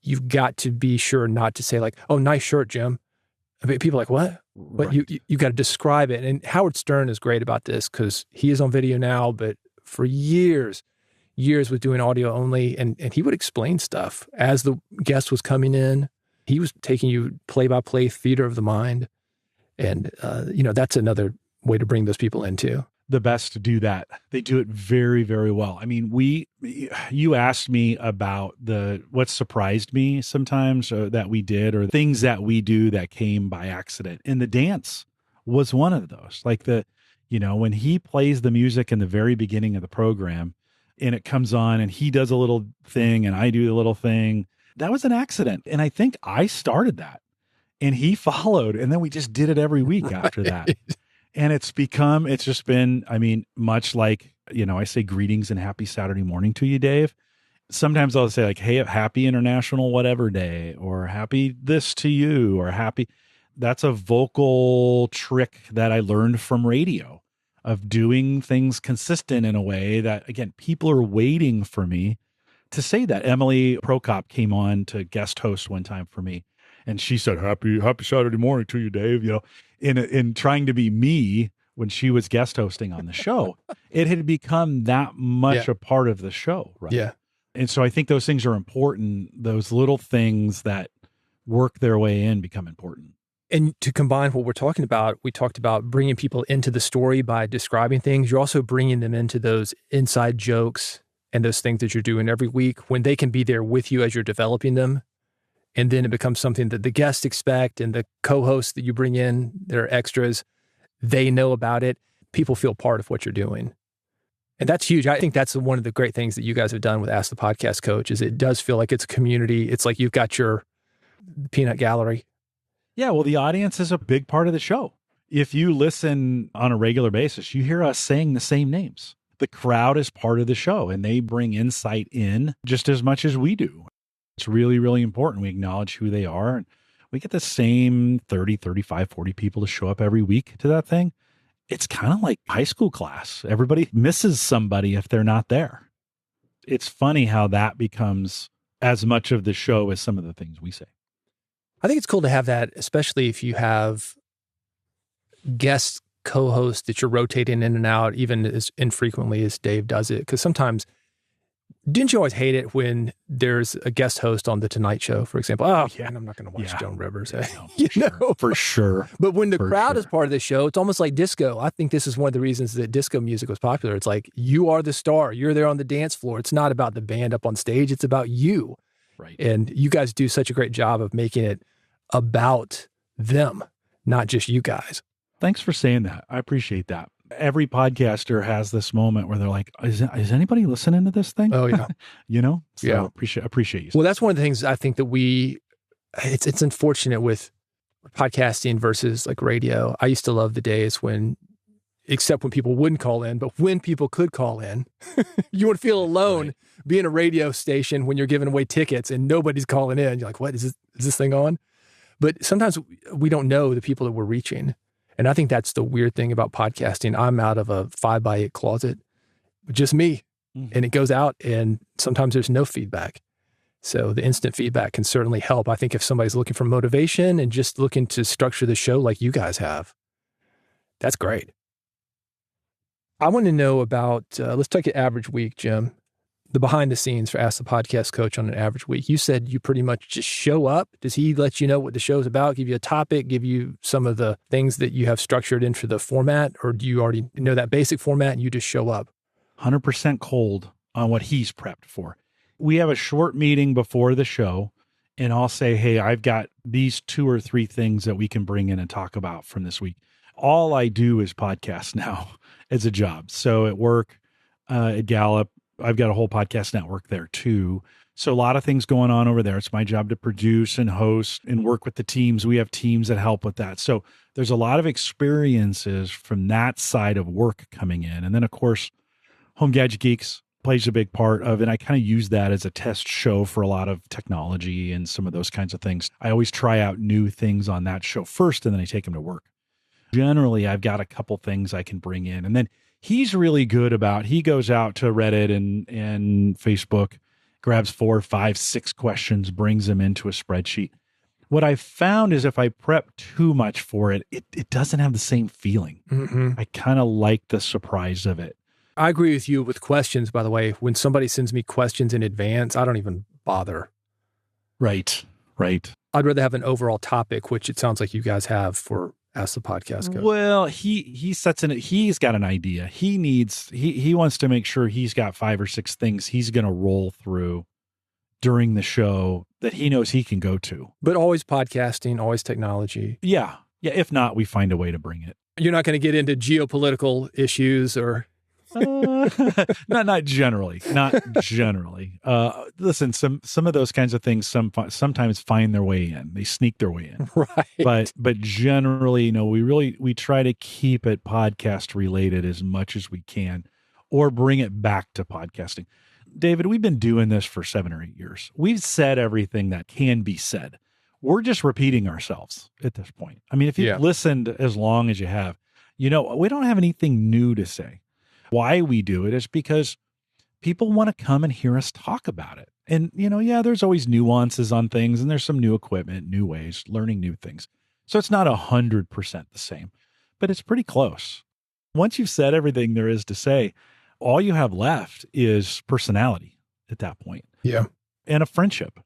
you've got to be sure not to say like, "Oh, nice shirt, Jim." I mean, people are like, "What?" But you got to describe it. And Howard Stern is great about this because he is on video now, but for years was doing audio only, and he would explain stuff as the guest was coming in. He was taking you play-by-play theater of the mind. And, that's another way to bring those people in too. The best to do that. They do it very, very well. I mean, you asked me about what surprised me sometimes that we did, or things that we do that came by accident. And the dance was one of those. Like when he plays the music in the very beginning of the program, and it comes on and he does a little thing and I do a little thing. That was an accident. And I think I started that and he followed. And then we just did it every week after that. And it's just been, much like, I say greetings and happy Saturday morning to you, Dave. Sometimes I'll say like, "Hey, happy International whatever day," or "happy this to you," or "happy." That's a vocal trick that I learned from radio, of doing things consistent in a way that, again, people are waiting for me to say that. Emily Prokop came on to guest host one time for me, and she said, happy Saturday morning to you, Dave, in trying to be me when she was guest hosting on the show. It had become that much a part of the show, right? Yeah. And so I think those things are important. Those little things that work their way in become important. And to combine what we're talking about, we talked about bringing people into the story by describing things. You're also bringing them into those inside jokes and those things that you're doing every week when they can be there with you as you're developing them. And then it becomes something that the guests expect, and the co-hosts that you bring in, they're extras, they know about it. people feel part of what you're doing. And that's huge. I think that's one of the great things that you guys have done with Ask the Podcast Coach is it does feel like it's a community. It's like you've got your peanut gallery. Yeah, well, the audience is a big part of the show. If you listen on a regular basis, you hear us saying the same names. The crowd is part of the show, and they bring insight in just as much as we do. It's really, really important. We acknowledge who they are, and we get the same 30, 35, 40 people to show up every week to that thing. It's kind of like high school class. Everybody misses somebody if they're not there. It's funny how that becomes as much of the show as some of the things we say. I think it's cool to have that, especially if you have guest co-hosts that you're rotating in and out, even as infrequently as Dave does it. Because sometimes, didn't you always hate it when there's a guest host on The Tonight Show, for example? Oh, yeah, I'm not going to watch Joan Rivers. For sure. But when the crowd is part of the show, it's almost like disco. I think this is one of the reasons that disco music was popular. It's like, you are the star. You're there on the dance floor. It's not about the band up on stage. It's about you. Right. And you guys do such a great job of making it about them, not just you guys. Thanks for saying that. I appreciate that. Every podcaster has this moment where they're like, is anybody listening to this thing? Oh, yeah. So yeah. Appreciate you. Well, that's one of the things I think that it's unfortunate with podcasting versus like radio. I used to love the days except when people wouldn't call in, but when people could call in, you would feel alone being a radio station when you're giving away tickets and nobody's calling in. You're like, what is this thing on? But sometimes we don't know the people that we're reaching. And I think that's the weird thing about podcasting. I'm out of a 5x8 closet, just me, and it goes out and sometimes there's no feedback. So the instant feedback can certainly help. I think if somebody's looking for motivation and just looking to structure the show like you guys have, that's great. I want to know about, let's take an average week, Jim. The behind the scenes for Ask the Podcast Coach on an average week. You said you pretty much just show up. Does he let you know what the show's about, give you a topic, give you some of the things that you have structured into the format, or do you already know that basic format and you just show up? 100% cold on what he's prepped for. We have a short meeting before the show, and I'll say, hey, I've got these 2 or 3 things that we can bring in and talk about from this week. All I do is podcast now as a job. So at work, at Gallup, I've got a whole podcast network there too. So a lot of things going on over there. It's my job to produce and host and work with the teams. We have teams that help with that. So there's a lot of experiences from that side of work coming in. And then of course, Home Gadget Geeks plays a big part of it. I kind of use that as a test show for a lot of technology and some of those kinds of things. I always try out new things on that show first, and then I take them to work. Generally, I've got a couple things I can bring in. And then he's really good about, he goes out to Reddit and Facebook, grabs 4, 5, 6 questions, brings them into a spreadsheet. What I found is if I prep too much for it, it doesn't have the same feeling. Mm-hmm. I kind of like the surprise of it. I agree with you with questions, by the way. When somebody sends me questions in advance, I don't even bother. Right. I'd rather have an overall topic, which it sounds like you guys have for Ask the Podcast Coach. Well, he sets in it. He's got an idea. He wants to make sure he's got 5 or 6 things he's going to roll through during the show that he knows he can go to. But always podcasting, always technology. Yeah. If not, we find a way to bring it. You're not going to get into geopolitical issues or... Not generally. Listen, some of those kinds of things sometimes find their way in. They sneak their way in. Right. But generally, we try to keep it podcast related as much as we can, or bring it back to podcasting. David, we've been doing this for 7 or 8 years. We've said everything that can be said. We're just repeating ourselves at this point. I mean, if you've listened as long as you have, we don't have anything new to say. Why we do it is because people want to come and hear us talk about it. And, there's always nuances on things, and there's some new equipment, new ways, learning new things. So it's not 100% the same, but it's pretty close. Once you've said everything there is to say, all you have left is personality at that point. Yeah. And a friendship.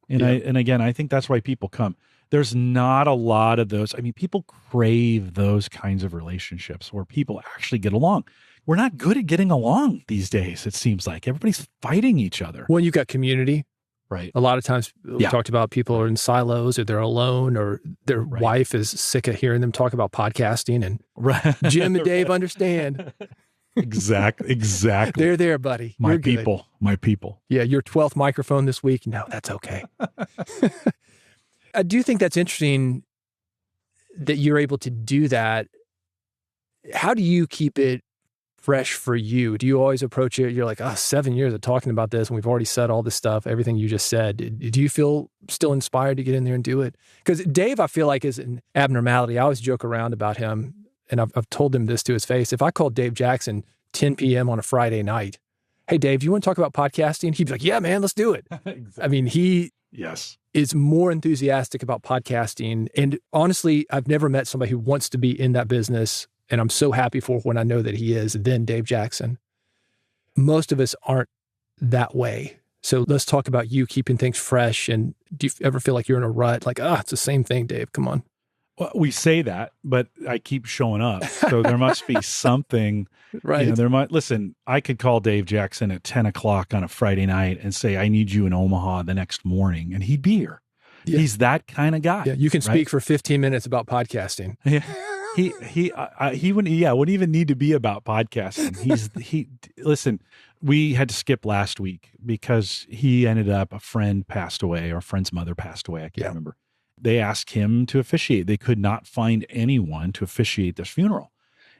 And again, I think that's why people come. There's not a lot of those. I mean, people crave those kinds of relationships where people actually get along. We're not good at getting along these days, it seems like. Everybody's fighting each other. Well, you've got community. Right. A lot of times we talked about people are in silos or they're alone or their wife is sick of hearing them talk about podcasting and Jim and Dave understand. Exactly. They're there, buddy. My You're good. people. My people. Yeah, your 12th microphone this week. No, that's okay. I do think that's interesting that you're able to do that. How do you keep it fresh for you? Do you always approach it? You're like, 7 years of talking about this and we've already said all this stuff, everything you just said. Do you feel still inspired to get in there and do it? Because Dave, I feel like, is an abnormality. I always joke around about him, and I've told him this to his face. If I called Dave Jackson 10 p.m. on a Friday night, hey, Dave, do you want to talk about podcasting? He'd be like, yeah, man, let's do it. Exactly. I mean, he is more enthusiastic about podcasting. And honestly, I've never met somebody who wants to be in that business, and I'm so happy for when I know that he is, than Dave Jackson. Most of us aren't that way. So let's talk about you keeping things fresh. And do you ever feel like you're in a rut? Like, it's the same thing, Dave. Come on. Well, we say that, but I keep showing up. So there must be something, right? Listen, I could call Dave Jackson at 10 o'clock on a Friday night and say, I need you in Omaha the next morning. And he'd be here. Yeah. He's that kind of guy. Yeah, you can speak for 15 minutes about podcasting. Yeah. He wouldn't even need to be about podcasting. Listen, we had to skip last week because he ended up, a friend passed away, or a friend's mother passed away. I can't remember. They asked him to officiate. They could not find anyone to officiate this funeral.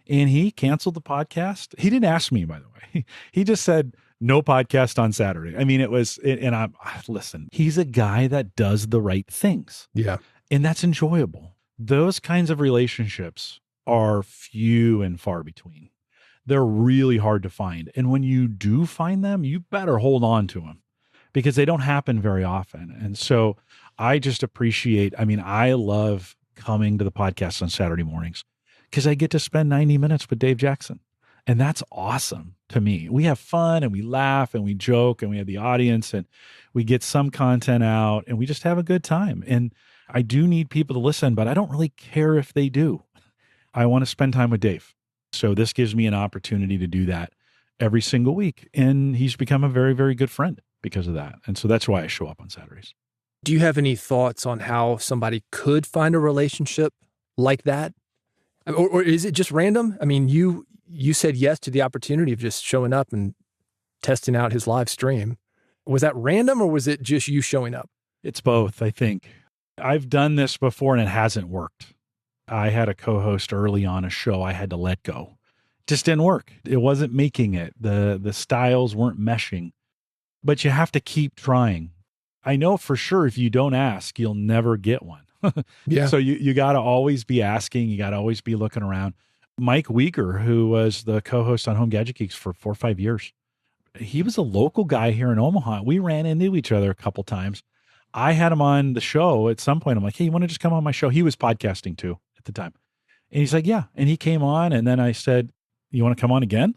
And he canceled the podcast. He didn't ask me, by the way. He just said, no podcast on Saturday. I mean, listen, he's a guy that does the right things. Yeah. And that's enjoyable. Those kinds of relationships are few and far between. They're really hard to find. And when you do find them, you better hold on to them because they don't happen very often. And so I just appreciate, I love coming to the podcast on Saturday mornings because I get to spend 90 minutes with Dave Jackson. And that's awesome to me. We have fun and we laugh and we joke and we have the audience and we get some content out and we just have a good time. And I do need people to listen, but I don't really care if they do. I want to spend time with Dave. So this gives me an opportunity to do that every single week. And he's become a very, very good friend because of that. And so that's why I show up on Saturdays. Do you have any thoughts on how somebody could find a relationship like that? Or is it just random? I mean, you said yes to the opportunity of just showing up and testing out his live stream. Was that random or was it just you showing up? It's both, I think. I've done this before and it hasn't worked. I had a co-host early on a show I had to let go. It just didn't work. It wasn't making it. The styles weren't meshing. But you have to keep trying. I know for sure if you don't ask, you'll never get one. Yeah. So you got to always be asking. You got to always be looking around. Mike Weeger, who was the co-host on Home Gadget Geeks for 4 or 5 years, he was a local guy here in Omaha. We ran into each other a couple times. I had him on the show at some point. I'm like, hey, you want to just come on my show? He was podcasting too at the time. And he's like, yeah. And he came on. And then I said, you want to come on again?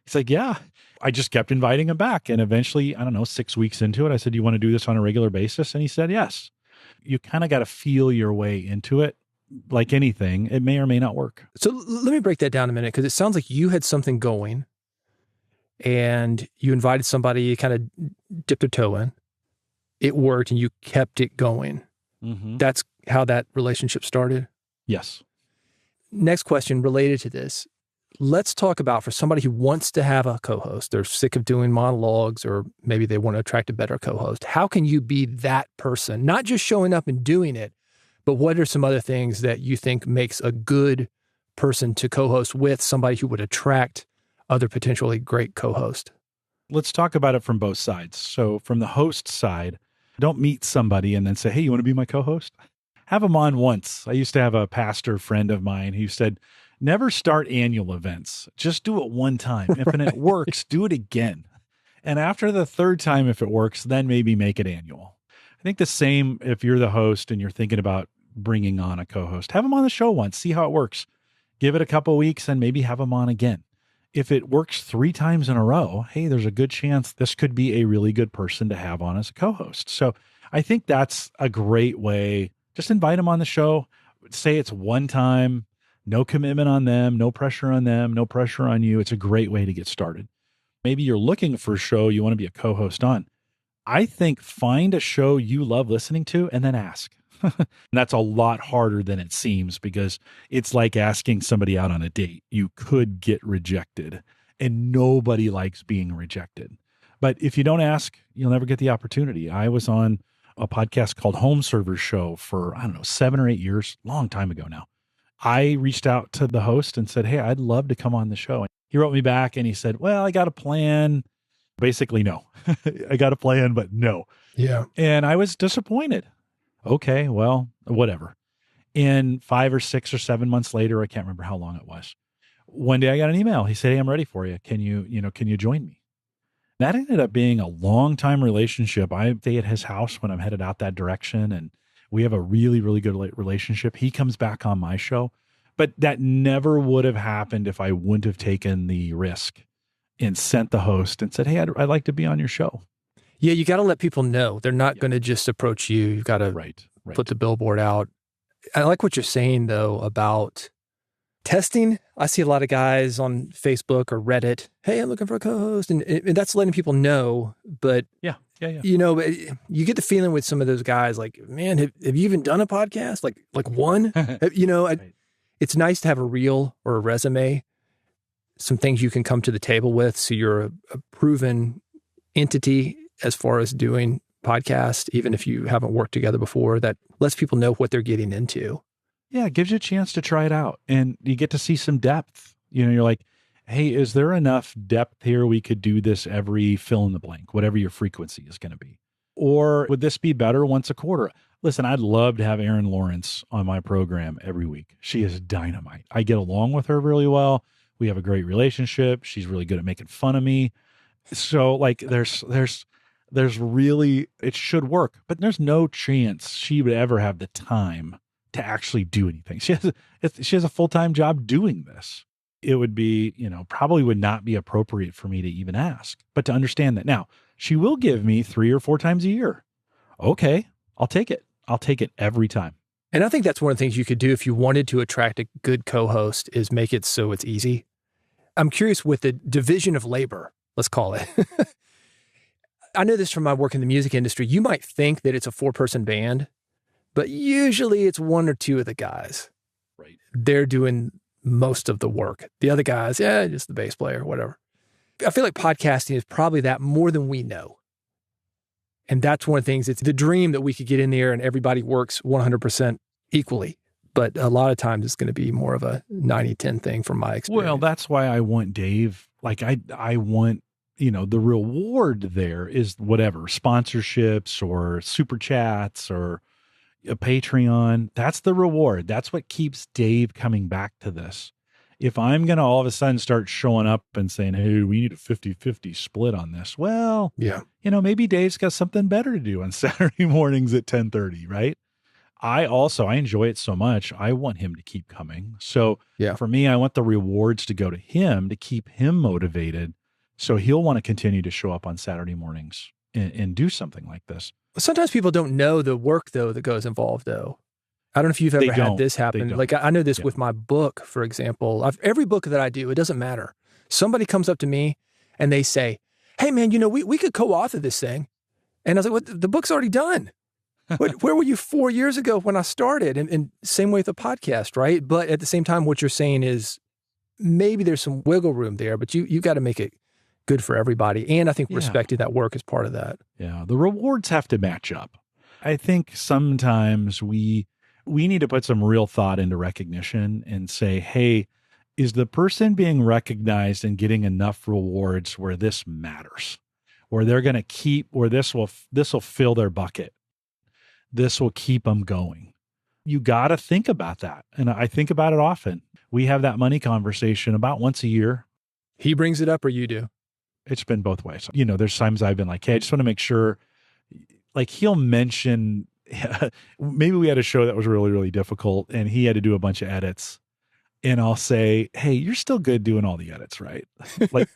He's like, yeah. I just kept inviting him back. And eventually, 6 weeks into it, I said, you want to do this on a regular basis? And he said, yes. You kind of got to feel your way into it. Like anything, it may or may not work. So let me break that down a minute, because it sounds like you had something going and you invited somebody, you kind of dipped their toe in. It worked and you kept it going. Mm-hmm. That's how that relationship started? Yes. Next question related to this. Let's talk about, for somebody who wants to have a co-host, they're sick of doing monologues, or maybe they want to attract a better co-host. How can you be that person? Not just showing up and doing it, but what are some other things that you think makes a good person to co-host with, somebody who would attract other potentially great co-host? Let's talk about it from both sides. So from the host side, don't meet somebody and then say, hey, you want to be my co-host? Have them on once. I used to have a pastor friend of mine who said, never start annual events. Just do it one time. If it works, do it again. And after the third time, if it works, then maybe make it annual. I think the same if you're the host and you're thinking about bringing on a co-host. Have them on the show once, see how it works. Give it a couple of weeks and maybe have them on again. If it works 3 times in a row, hey, there's a good chance this could be a really good person to have on as a co-host. So I think that's a great way. Just invite them on the show. Say it's one time. No commitment on them, no pressure on them, no pressure on you. It's a great way to get started. Maybe you're looking for a show you want to be a co-host on. I think find a show you love listening to and then ask. And that's a lot harder than it seems because it's like asking somebody out on a date. You could get rejected and nobody likes being rejected. But if you don't ask, you'll never get the opportunity. I was on a podcast called Home Servers Show for, 7 or 8 years, long time ago now. I reached out to the host and said, hey, I'd love to come on the show. And he wrote me back and he said, well, I got a plan. Basically, no. I got a plan, but no. Yeah. And I was disappointed. Okay, well, whatever. And 5 or 6 or 7 months later, I can't remember how long it was. One day I got an email. He said, hey, I'm ready for you. Can you join me? That ended up being a long time relationship. I stay at his house when I'm headed out that direction. And we have a really, really good relationship. He comes back on my show, but that never would have happened if I wouldn't have taken the risk and sent the host and said, hey, I'd like to be on your show. Yeah, you got to let people know. They're not going to just approach you. You've got to put the billboard out. I like what you're saying, though, about testing. I see a lot of guys on Facebook or Reddit, hey, I'm looking for a co-host. And that's letting people know. But, yeah. You know, you get the feeling with some of those guys like, man, have you even done a podcast? Like one? It's nice to have a reel or a resume, some things you can come to the table with. So you're a proven entity as far as doing podcast, even if you haven't worked together before, that lets people know what they're getting into. Yeah, it gives you a chance to try it out and you get to see some depth. You're like, hey, is there enough depth here? We could do this every fill in the blank, whatever your frequency is going to be. Or would this be better once a quarter? Listen, I'd love to have Erin Lawrence on my program every week. She is dynamite. I get along with her really well. We have a great relationship. She's really good at making fun of me. So like there's really, it should work, but there's no chance she would ever have the time to actually do anything. She has a full-time job doing this. It would be, probably would not be appropriate for me to even ask, but to understand that now she will give me 3 or 4 times a year. Okay. I'll take it. I'll take it every time. And I think that's one of the things you could do if you wanted to attract a good co-host is make it so it's easy. I'm curious with the division of labor, let's call it. I know this from my work in the music industry. You might think that it's a 4-person band, but usually it's 1 or 2 of the guys. Right. They're doing most of the work. The other guys, just the bass player, whatever. I feel like podcasting is probably that more than we know. And that's one of the things, it's the dream that we could get in there and everybody works 100% equally. But a lot of times it's going to be more of a 90-10 thing from my experience. Well, that's why I want Dave, like I want, the reward there is whatever, sponsorships or super chats or a Patreon. That's the reward. That's what keeps Dave coming back to this. If I'm going to all of a sudden start showing up and saying, hey, we need a 50-50 split on this. Well, yeah, maybe Dave's got something better to do on Saturday mornings at 10:30, right? I enjoy it so much. I want him to keep coming. So for me, I want the rewards to go to him to keep him motivated. So he'll want to continue to show up on Saturday mornings and do something like this. Sometimes people don't know the work, though, that goes involved, though. I don't know if you've ever had this happen. Like I know this with my book, for example. Every book that I do, it doesn't matter. Somebody comes up to me and they say, hey, man, we could co-author this thing. And I was like, well, the book's already done. Where were you 4 years ago when I started? And same way with the podcast, right? But at the same time, what you're saying is maybe there's some wiggle room there, but you got to make it good for everybody. And I think respecting that work is part of that. Yeah, the rewards have to match up. I think sometimes we need to put some real thought into recognition and say, hey, is the person being recognized and getting enough rewards where this matters, where they're going to keep, where this will fill their bucket? This will keep them going. You got to think about that. And I think about it often. We have that money conversation about once a year. He brings it up or you do? It's been both ways. There's times I've been like, hey, I just want to make sure, like he'll mention, maybe we had a show that was really, really difficult and he had to do a bunch of edits. And I'll say, hey, you're still good doing all the edits, right? Like,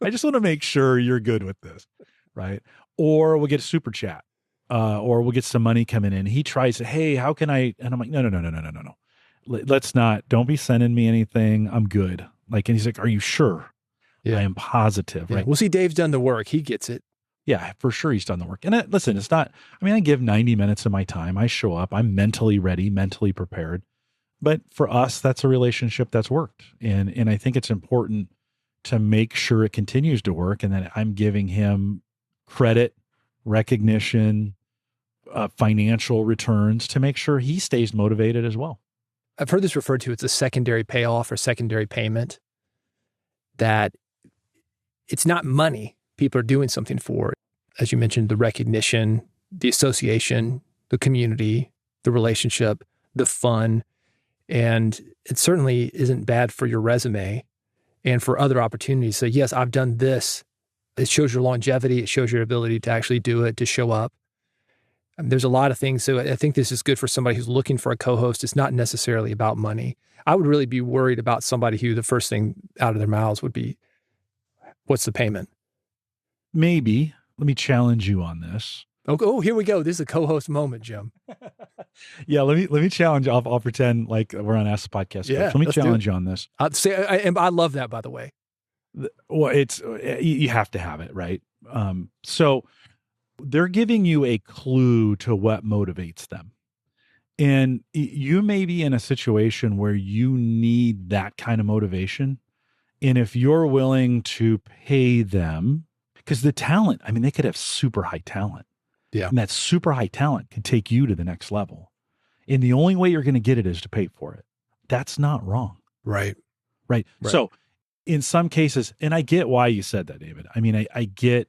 I just want to make sure you're good with this, right? Or we'll get a super chat. Or we'll get some money coming in. He tries to, hey, how can I? And I'm like, no. Let's not. Don't be sending me anything. I'm good. Like, and he's like, are you sure? Yeah. I am positive. Yeah. Right. Well, see, Dave's done the work. He gets it. Yeah, for sure he's done the work. And listen, it's not, I mean, I give 90 minutes of my time. I show up, I'm mentally ready, mentally prepared. But for us, that's a relationship that's worked. And I think it's important to make sure it continues to work and that I'm giving him credit, recognition, financial returns to make sure he stays motivated as well. I've heard this referred to as a secondary payoff or secondary payment, that it's not money people are doing something for. As you mentioned, the recognition, the association, the community, the relationship, the fun. And it certainly isn't bad for your resume and for other opportunities. So yes, I've done this. It shows your longevity. It shows your ability to actually do it, to show up. There's a lot of things. So I think this is good for somebody who's looking for a co-host. It's not necessarily about money. I would really be worried about somebody who the first thing out of their mouths would be, what's the payment? Maybe. Let me challenge you on this. Oh, here we go. This is a co-host moment, Jim. Yeah, let me challenge. I'll pretend like we're on Ask the Podcast. Yeah, let me challenge you on this. I love that, by the way. Well, it's you have to have it, right? So they're giving you a clue to what motivates them. And you may be in a situation where you need that kind of motivation. And if you're willing to pay them, because the talent, I mean, they could have super high talent. Yeah. And that super high talent can take you to the next level. And the only way you're going to get it is to pay for it. That's not wrong. Right. So in some cases, and I get why you said that, David. I mean, I get,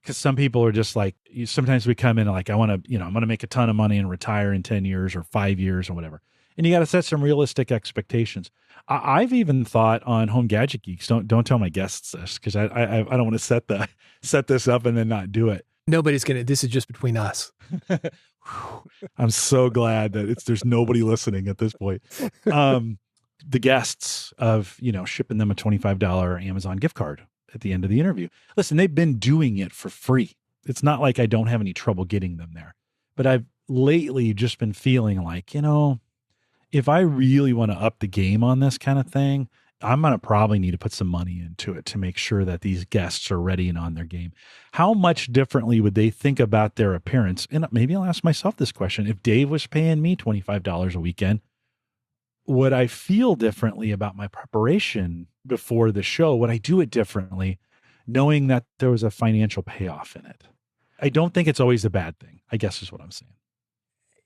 because some people are just like, sometimes we come in and like, I want to, I'm going to make a ton of money and retire in 10 years or 5 years or whatever. And you got to set some realistic expectations. I've even thought on Home Gadget Geeks, don't tell my guests this, because I don't want to set this up and then not do it. Nobody's going to, this is just between us. I'm so glad that there's nobody listening at this point. The guests of, shipping them a $25 Amazon gift card at the end of the interview. Listen, they've been doing it for free. It's not like I don't have any trouble getting them there, but I've lately just been feeling like, if I really want to up the game on this kind of thing, I'm going to probably need to put some money into it to make sure that these guests are ready and on their game. How much differently would they think about their appearance? And maybe I'll ask myself this question. If Dave was paying me $25 a weekend, would I feel differently about my preparation before the show? Would I do it differently, knowing that there was a financial payoff in it? I don't think it's always a bad thing, I guess is what I'm saying.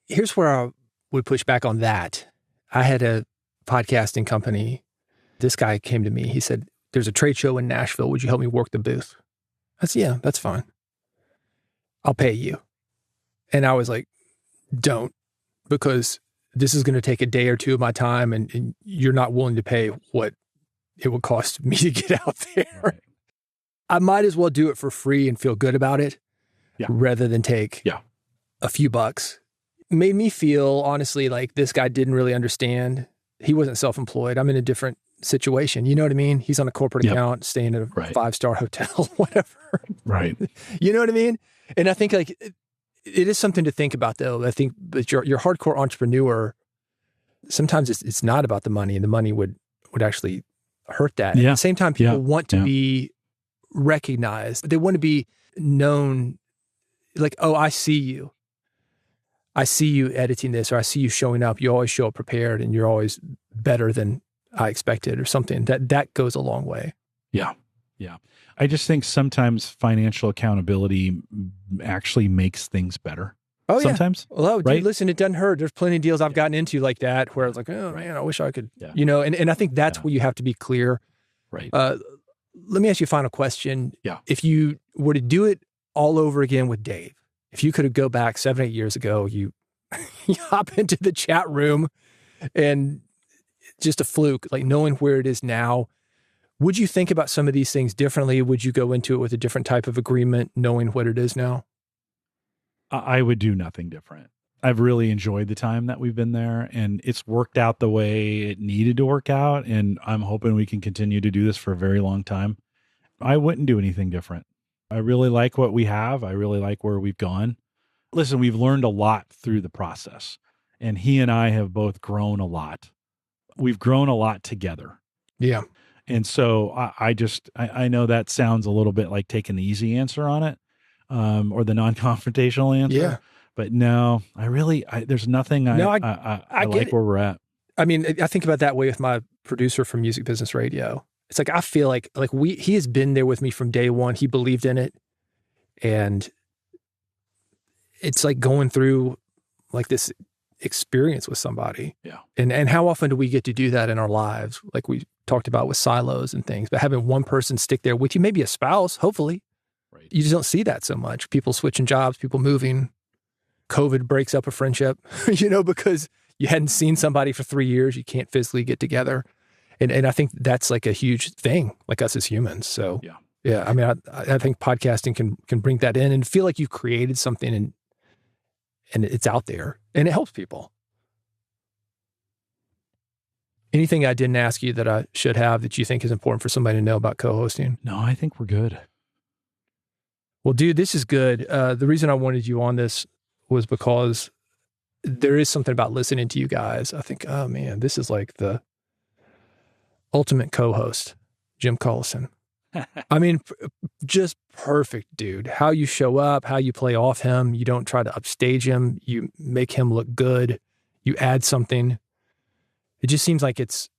Here's where I would push back on that. I had a podcasting company. This guy came to me. He said, there's a trade show in Nashville. Would you help me work the booth? I said, yeah, that's fine. I'll pay you. And I was like, don't, because this is going to take a day or two of my time and you're not willing to pay what it would cost me to get out there. Right. I might as well do it for free and feel good about it rather than take a few bucks. Made me feel, honestly, like this guy didn't really understand. He wasn't self-employed. I'm in a different situation. You know what I mean? He's on a corporate account, staying at a 5-star hotel, whatever. Right. You know what I mean? And I think like it is something to think about, though. I think that your hardcore entrepreneur, sometimes it's not about the money, and the money would actually hurt that. At the same time, people want to be recognized. They want to be known, like, oh, I see you. I see you editing this, or I see you showing up. You always show up prepared and you're always better than I expected, or something. That goes a long way. Yeah. Yeah. I just think sometimes financial accountability actually makes things better. Oh, sometimes. Yeah. Well, dude, listen, it doesn't hurt. There's plenty of deals I've gotten into like that where I was like, oh man, I wish I could, and I think that's where you have to be clear. Right. Let me ask you a final question. Yeah. If you were to do it all over again with Dave, if you could go back 7-8 years ago, you hop into the chat room and just a fluke, like knowing where it is now, would you think about some of these things differently? Would you go into it with a different type of agreement, knowing what it is now? I would do nothing different. I've really enjoyed the time that we've been there, and it's worked out the way it needed to work out. And I'm hoping we can continue to do this for a very long time. I wouldn't do anything different. I really like what we have. I really like where we've gone. Listen, we've learned a lot through the process, and he and I have both grown a lot. We've grown a lot together. Yeah. And so I know that sounds a little bit like taking the easy answer on it. or the non-confrontational answer. Yeah. But no, there's nothing I like where we're at. I mean, I think about that way with my producer from Music Business Radio. It's like, I feel like he has been there with me from day one. He believed in it. And it's like going through like this experience with somebody. Yeah. And how often do we get to do that in our lives? Like we talked about with silos and things, but having one person stick there with you, maybe a spouse, hopefully. Right. You just don't see that so much. People switching jobs, people moving. COVID breaks up a friendship, because you hadn't seen somebody for 3 years. You can't physically get together. And I think that's like a huge thing, like us as humans. So yeah. I mean, I think podcasting can bring that in and feel like you created something and it's out there and it helps people. Anything I didn't ask you that I should have that you think is important for somebody to know about co-hosting? No, I think we're good. Well, dude, this is good. The reason I wanted you on this was because there is something about listening to you guys. I think, oh man, this is like the ultimate co-host, Jim Collison. I mean, just perfect, dude. How you show up, how you play off him. You don't try to upstage him. You make him look good. You add something. It just seems like it's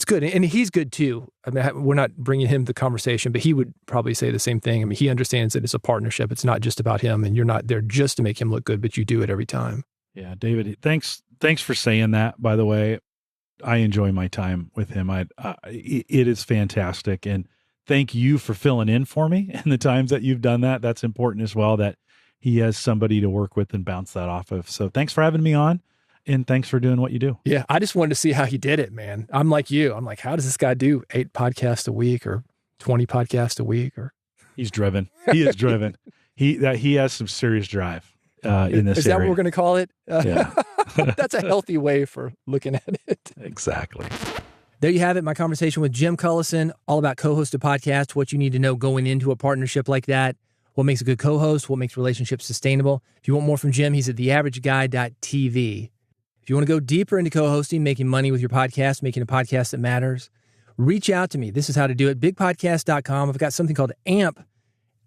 good. And he's good too. I mean, we're not bringing him the conversation, but he would probably say the same thing. I mean, he understands that it's a partnership. It's not just about him and you're not there just to make him look good, but you do it every time. Yeah, David, thanks for saying that, by the way. I enjoy my time with him. It is fantastic. And thank you for filling in for me in the times that you've done that. That's important as well, that he has somebody to work with and bounce that off of. So thanks for having me on. And thanks for doing what you do. Yeah, I just wanted to see how he did it, man. I'm like you. I'm like, how does this guy do 8 podcasts a week or 20 podcasts a week? Or he's driven. He is driven. He has some serious drive in this. Is that area. what we're going to call it? Yeah, that's a healthy way for looking at it. Exactly. There you have it. My conversation with Jim Collison, all about co-hosted podcasts, what you need to know going into a partnership like that, what makes a good co-host, what makes relationships sustainable. If you want more from Jim, he's at theaverageguy.tv. If you want to go deeper into co-hosting, making money with your podcast, making a podcast that matters, reach out to me. This is how to do it. Bigpodcast.com. I've got something called AMP,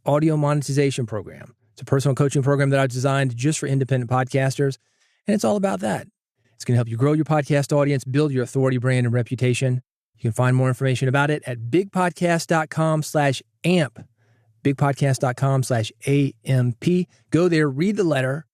Audio Monetization Program. It's a personal coaching program that I've designed just for independent podcasters, and it's all about that. It's going to help you grow your podcast audience, build your authority, brand, and reputation. You can find more information about it at bigpodcast.com/AMP, bigpodcast.com/AMP. Go there, read the letter.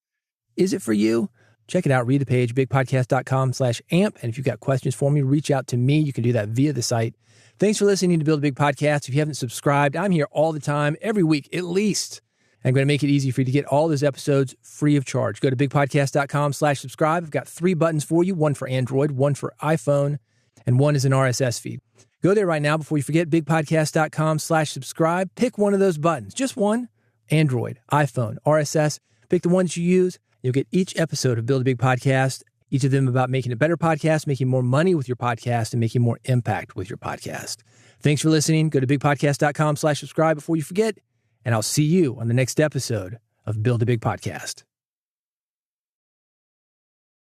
Is it for you? Check it out. Read the page, bigpodcast.com/AMP. And if you've got questions for me, reach out to me. You can do that via the site. Thanks for listening to Build a Big Podcast. If you haven't subscribed, I'm here all the time, every week at least. I'm going to make it easy for you to get all those episodes free of charge. Go to bigpodcast.com/subscribe. I've got 3 buttons for you, one for Android, one for iPhone, and one is an RSS feed. Go there right now before you forget, bigpodcast.com/subscribe. Pick one of those buttons, just one, Android, iPhone, RSS. Pick the ones you use. You'll get each episode of Build a Big Podcast, each of them about making a better podcast, making more money with your podcast, and making more impact with your podcast. Thanks for listening. Go to bigpodcast.com/subscribe before you forget, and I'll see you on the next episode of Build a Big Podcast.